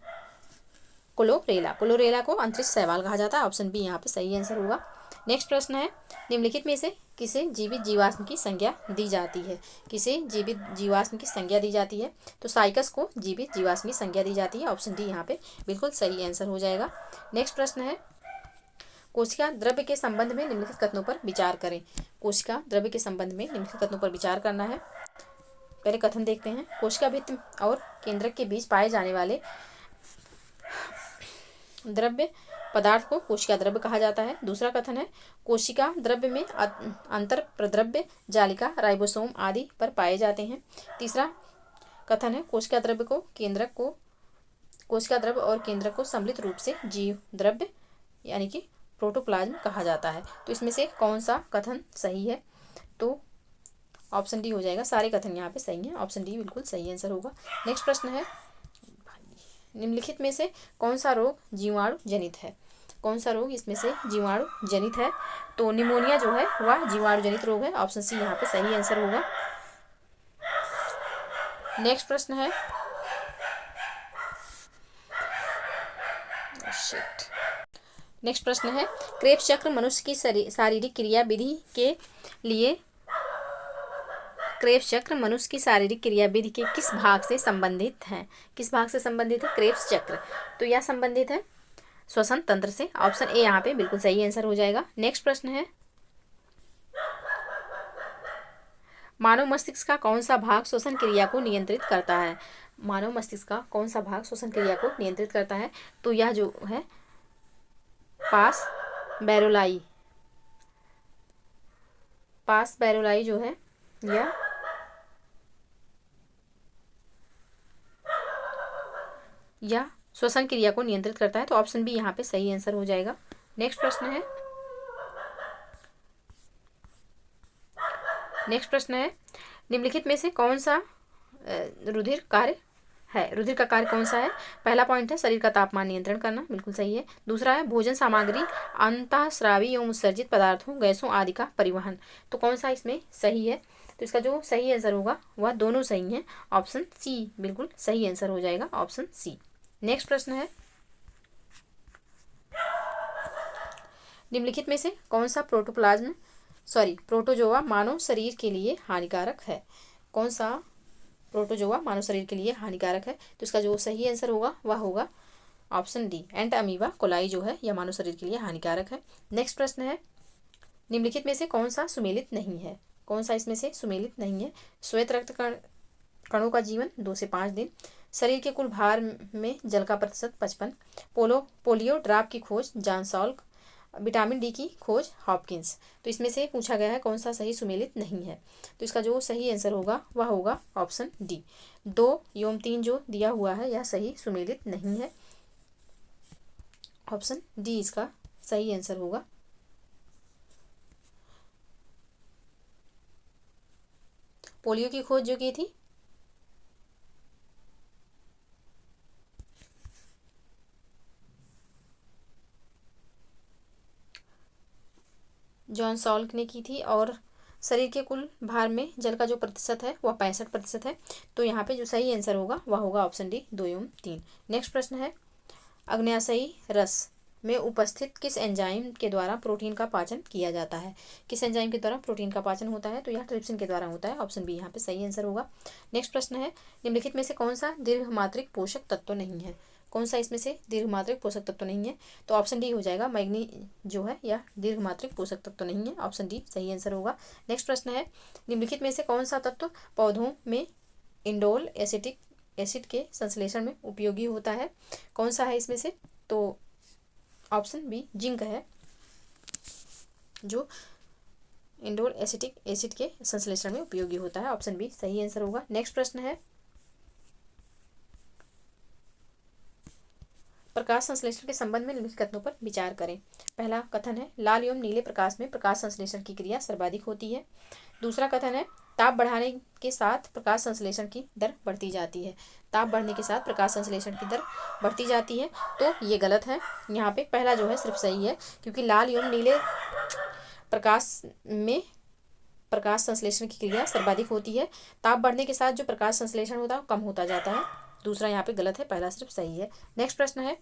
क्लोरेला। क्लोरेला को अंतरिक्ष शैवाल कहा जाता है। ऑप्शन बी यहाँ पे सही आंसर होगा। नेक्स्ट प्रश्न है, निम्नलिखित में से किसे जीवित जीवाश्म की संज्ञा दी जाती है? किसे जीवित जीवाश्म की संज्ञा दी जाती है? तो साइकस को जीवित जीवाश्म की संज्ञा दी जाती है। ऑप्शन डी यहाँ पे बिल्कुल सही आंसर हो जाएगा। नेक्स्ट प्रश्न है, कोशिका द्रव्य के संबंध में निम्नलिखित कथनों पर विचार करें। कोशिका द्रव्य के संबंध में निम्नलिखित कथनों पर विचार करना है। पहले कथन देखते हैं, कोशिका भित्ति और केंद्रक के बीच पाए जाने वाले द्रव्य पदार्थ को कोशिका द्रव्य कहा जाता है। दूसरा कथन है, कोशिका द्रव्य में अंतर प्रद्रव्य जालिका राइबोसोम आदि पर पाए जाते हैं। तीसरा कथन है, कोशिका द्रव्य और केंद्रक को सम्मिलित रूप से जीव द्रव्य यानी कि प्रोटोप्लाज्म कहा जाता है। तो इसमें से कौन सा कथन सही है? तो ऑप्शन डी हो जाएगा। सारे कथन यहाँ पे सही हैं। ऑप्शन डी बिल्कुल सही आंसर होगा। नेक्स्ट प्रश्न है, निम्नलिखित में से कौन सा रोग जीवाणु जनित है? कौन सा रोग इसमें से जीवाणु जनित है? तो निमोनिया जो है वह जीवाणु जनित रोग है। ऑप्शन सी यहाँ पे सही आंसर होगा। नेक्स्ट प्रश्न है, नेक्स्ट प्रश्न है, क्रेब्स चक्र मनुष्य की शारीरिक क्रिया विधि के लिए क्रेब्स चक्र मनुष्य की शारीरिक क्रियाविधि के किस भाग से संबंधित है? किस भाग से संबंधित है क्रेब्स चक्र? तो यह संबंधित है श्वसन तंत्र से। ऑप्शन ए यहाँ पे बिल्कुल सही आंसर हो जाएगा। नेक्स्ट प्रश्न है, मानव मस्तिष्क का कौन सा भाग श्वसन क्रिया को नियंत्रित करता है? मानव मस्तिष्क का कौन सा भाग श्वसन क्रिया को नियंत्रित करता है? तो यह जो है पास बैरोलाई, पास बैरोलाई जो है यह श्वसन क्रिया को नियंत्रित करता है। तो ऑप्शन बी यहाँ पे सही आंसर हो जाएगा। नेक्स्ट प्रश्न है, निम्नलिखित में से कौन सा रुधिर कार्य है? रुधिर का कार्य कौन सा है? पहला पॉइंट है शरीर का तापमान नियंत्रण करना, बिल्कुल सही है। दूसरा है भोजन सामग्री, अंतःस्रावी एवं उत्सर्जित पदार्थों, गैसों आदि का परिवहन। तो कौन सा इसमें सही है? तो इसका जो सही आंसर होगा वह दोनों सही हैं। ऑप्शन सी बिल्कुल सही आंसर हो जाएगा, ऑप्शन सी। नेक्स्ट प्रश्न है, निम्नलिखित में से कौन सा प्रोटोजोआ मानव शरीर के लिए हानिकारक है? कौन सा प्रोटोजोआ मानव शरीर के लिए हानिकारक है? तो इसका जो सही आंसर होगा वह होगा ऑप्शन डी, एंट अमीबा कोलाई जो है यह मानव शरीर के लिए हानिकारक है। नेक्स्ट प्रश्न है, निम्नलिखित में से कौन सा सुमेलित नहीं है? कौन सा इसमें से सुमेलित नहीं है? श्वेत रक्त कणों का जीवन 2 से 5 दिन, शरीर के कुल भार में जल का प्रतिशत 55, पोलियो ड्राप की खोज जॉन सॉल्क, विटामिन डी की खोज हॉपकिंस। तो इसमें से पूछा गया है कौन सा सही सुमेलित नहीं है? तो इसका जो सही आंसर होगा वह होगा ऑप्शन डी, 2 एवं 3 जो दिया हुआ है यह सही सुमेलित नहीं है। ऑप्शन डी इसका सही आंसर होगा। पोलियो की खोज जो की थी जॉन सॉल्क ने की थी, और शरीर के कुल भार में जल का जो प्रतिशत है वह 65% है। तो यहाँ पे जो सही आंसर होगा वह होगा ऑप्शन डी, 2 एवं 3। नेक्स्ट प्रश्न है, अग्न्याशयी रस में उपस्थित किस एंजाइम के द्वारा प्रोटीन का पाचन किया जाता है? किस एंजाइम के द्वारा प्रोटीन का पाचन होता है? तो यह ट्रिप्सिन के द्वारा होता है। ऑप्शन बी यहाँ पे सही आंसर होगा। नेक्स्ट प्रश्न है, निम्नलिखित में से कौन सा दीर्घमात्रिक पोषक तत्व नहीं है? कौन सा इसमें से दीर्घमात्रिक पोषक तत्व नहीं है? तो ऑप्शन डी हो जाएगा, मैग्नी जो है यह दीर्घमात्रिक पोषक तत्व नहीं है। ऑप्शन डी सही आंसर होगा। नेक्स्ट प्रश्न है, निम्नलिखित में से कौन सा तत्व पौधों में इंडोल एसिटिक एसिड के संश्लेषण में उपयोगी होता है? कौन सा है इसमें से? तो ऑप्शन बी जिंक है, जो इंडोल एसिटिक एसिड के संश्लेषण में उपयोगी होता है। ऑप्शन बी सही आंसर होगा। नेक्स्ट प्रश्न है, प्रकाश संश्लेषण के संबंध में निम्नलिखित कथनों पर विचार करें। पहला कथन है, लाल एवं नीले प्रकाश में प्रकाश संश्लेषण की क्रिया सर्वाधिक होती है। दूसरा कथन है, ताप बढ़ाने के साथ प्रकाश संश्लेषण की दर बढ़ती जाती है। ताप बढ़ने के साथ प्रकाश संश्लेषण की दर बढ़ती जाती है। तो ये गलत है। यहाँ पे पहला जो है सिर्फ सही है, क्योंकि लाल एवं नीले प्रकाश में प्रकाश संश्लेषण की क्रिया सर्वाधिक होती है। ताप बढ़ने के साथ जो प्रकाश संश्लेषण होता है वो कम होता जाता है। दूसरा यहाँ पे गलत है, पहला सिर्फ सही है। नेक्स्ट प्रश्न है,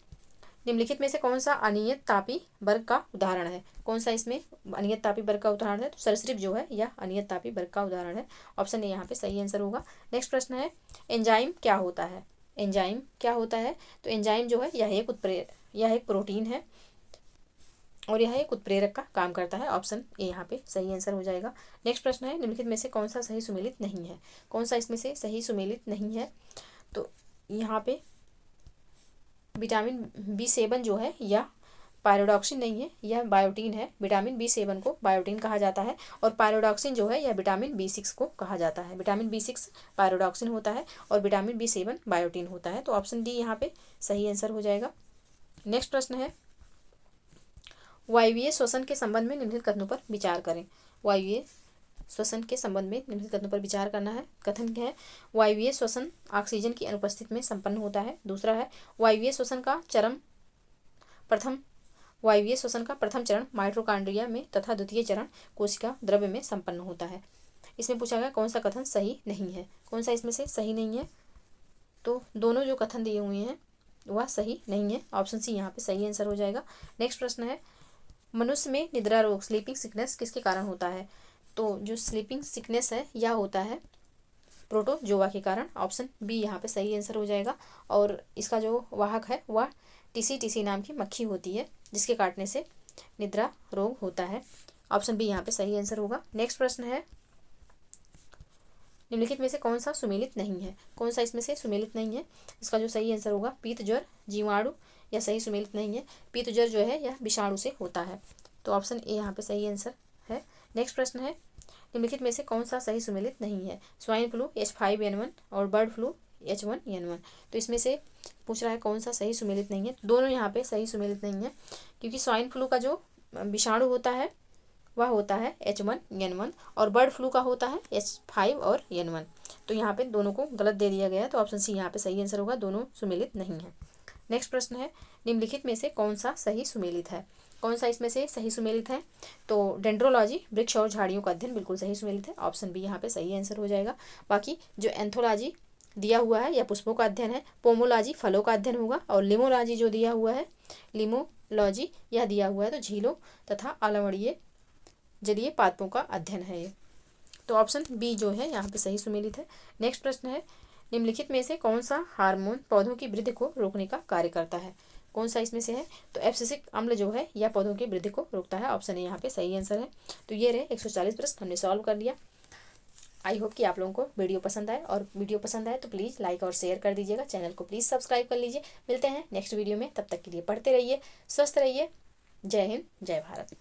निम्नलिखित में से कौन सा अनियत तापी वर्ग का उदाहरण है? कौन सा इसमें अनियत तापी वर्ग का उदाहरण है? तो सरीसृप जो है यह अनियत तापी वर्ग का उदाहरण है। ऑप्शन ए यहाँ पे सही आंसर होगा। नेक्स्ट प्रश्न है, एंजाइम क्या होता है? एंजाइम क्या होता है? तो एंजाइम जो है यह एक प्रोटीन है और यह एक उत्प्रेरक का काम करता है। ऑप्शन ए यहाँ पे सही आंसर हो जाएगा। नेक्स्ट प्रश्न है, निम्नलिखित में से कौन सा सही सुमेलित नहीं है? कौन सा इसमें से सही सुमेलित नहीं है? तो यहाँ पे विटामिन B7 जो है यह पायरोडॉक्सिन नहीं है, यह बायोटीन है। विटामिन B7 को बायोटीन कहा जाता है और पायरोडॉक्सिन जो है यह विटामिन B6 को कहा जाता है। विटामिन B6 पायरोडॉक्सिन होता है और विटामिन B7 बायोटीन होता है। तो ऑप्शन डी यहाँ पे सही आंसर हो जाएगा। नेक्स्ट प्रश्न है, वायवीय श्वसन के संबंध में निम्नलिखित कथनों पर विचार करें। वायवीय श्वसन के संबंध में निम्नलिखित कथनों पर विचार करना है। कथन क्या है, वायवीय श्वसन ऑक्सीजन की अनुपस्थिति में संपन्न होता है। दूसरा है, वायवीय श्वसन का प्रथम चरण माइटोकॉन्ड्रिया में तथा द्वितीय चरण कोशिका द्रव्य में संपन्न होता है। इसमें पूछा गया कौन सा कथन सही नहीं है? कौन सा इसमें से सही नहीं है? तो दोनों जो कथन दिए हुए हैं वह सही नहीं है। ऑप्शन सी यहाँ पे सही आंसर हो जाएगा। नेक्स्ट प्रश्न है, मनुष्य में निद्रा रोग स्लीपिंग सिकनेस किसके कारण होता है? तो जो स्लीपिंग सिकनेस है यह होता है प्रोटोजोआ के कारण। ऑप्शन बी यहाँ पे सही आंसर हो जाएगा। और इसका जो वाहक है वह टीसी नाम की मक्खी होती है, जिसके काटने से निद्रा रोग होता है। ऑप्शन बी यहाँ पे सही आंसर होगा। नेक्स्ट प्रश्न है, निम्नलिखित में से कौन सा सुमेलित नहीं है? कौन सा इसमें से सुमेलित नहीं है? इसका जो सही आंसर होगा पीत ज्वर, जीवाणु, या सही सुमेलित नहीं है। पीत ज्वर जो है यह विषाणु से होता है, तो ऑप्शन ए यहाँ पे सही आंसर है। नेक्स्ट प्रश्न है, निम्नलिखित में से कौन सा सही सुमेलित नहीं है? स्वाइन फ्लू H5N1 और बर्ड फ्लू H1N1। तो इसमें से पूछ रहा है कौन सा सही सुमेलित नहीं है। दोनों यहाँ पे सही सुमेलित नहीं है, क्योंकि स्वाइन फ्लू का जो विषाणु होता है वह होता है H1N1 और बर्ड फ्लू का होता है H5 और N1। तो यहाँ पे दोनों को गलत दे दिया गया है, तो ऑप्शन सी यहाँ पे सही आंसर होगा, दोनों सुमेलित नहीं है। नेक्स्ट प्रश्न है, निम्नलिखित में से कौन सा सही सुमेलित है? कौन सा इसमें से सही सुमेलित है? तो डेंड्रोलॉजी, वृक्ष और झाड़ियों का अध्ययन, बिल्कुल सही सुमेलित है। ऑप्शन बी यहाँ पे सही आंसर हो जाएगा। बाकी जो एंथोलॉजी दिया हुआ है यह पुष्पों का अध्ययन है, पोमोलॉजी फलों का अध्ययन होगा, और लिमोलॉजी जो दिया हुआ है, लिमोलॉजी यह दिया हुआ है तो झीलों तथा अलवणीय जलीय पादपों का अध्ययन है ये। तो ऑप्शन बी जो है यहाँ पे सही सुमेलित है। नेक्स्ट प्रश्न है, निम्नलिखित में से कौन सा हार्मोन पौधों की वृद्धि को रोकने का कार्य करता है? कौन सा इसमें से है? तो एब्सिसिक अम्ल जो है यह पौधों की वृद्धि को रोकता है। ऑप्शन ए यहाँ पे सही आंसर है। तो ये रहे 140 प्रश्न हमने सॉल्व कर लिया। आई होप कि आप लोगों को वीडियो पसंद आए, और वीडियो पसंद आए तो प्लीज़ लाइक और शेयर कर दीजिएगा। चैनल को प्लीज़ सब्सक्राइब कर लीजिए। मिलते हैं नेक्स्ट वीडियो में, तब तक के लिए पढ़ते रहिए, स्वस्थ रहिए। जय हिंद, जय भारत।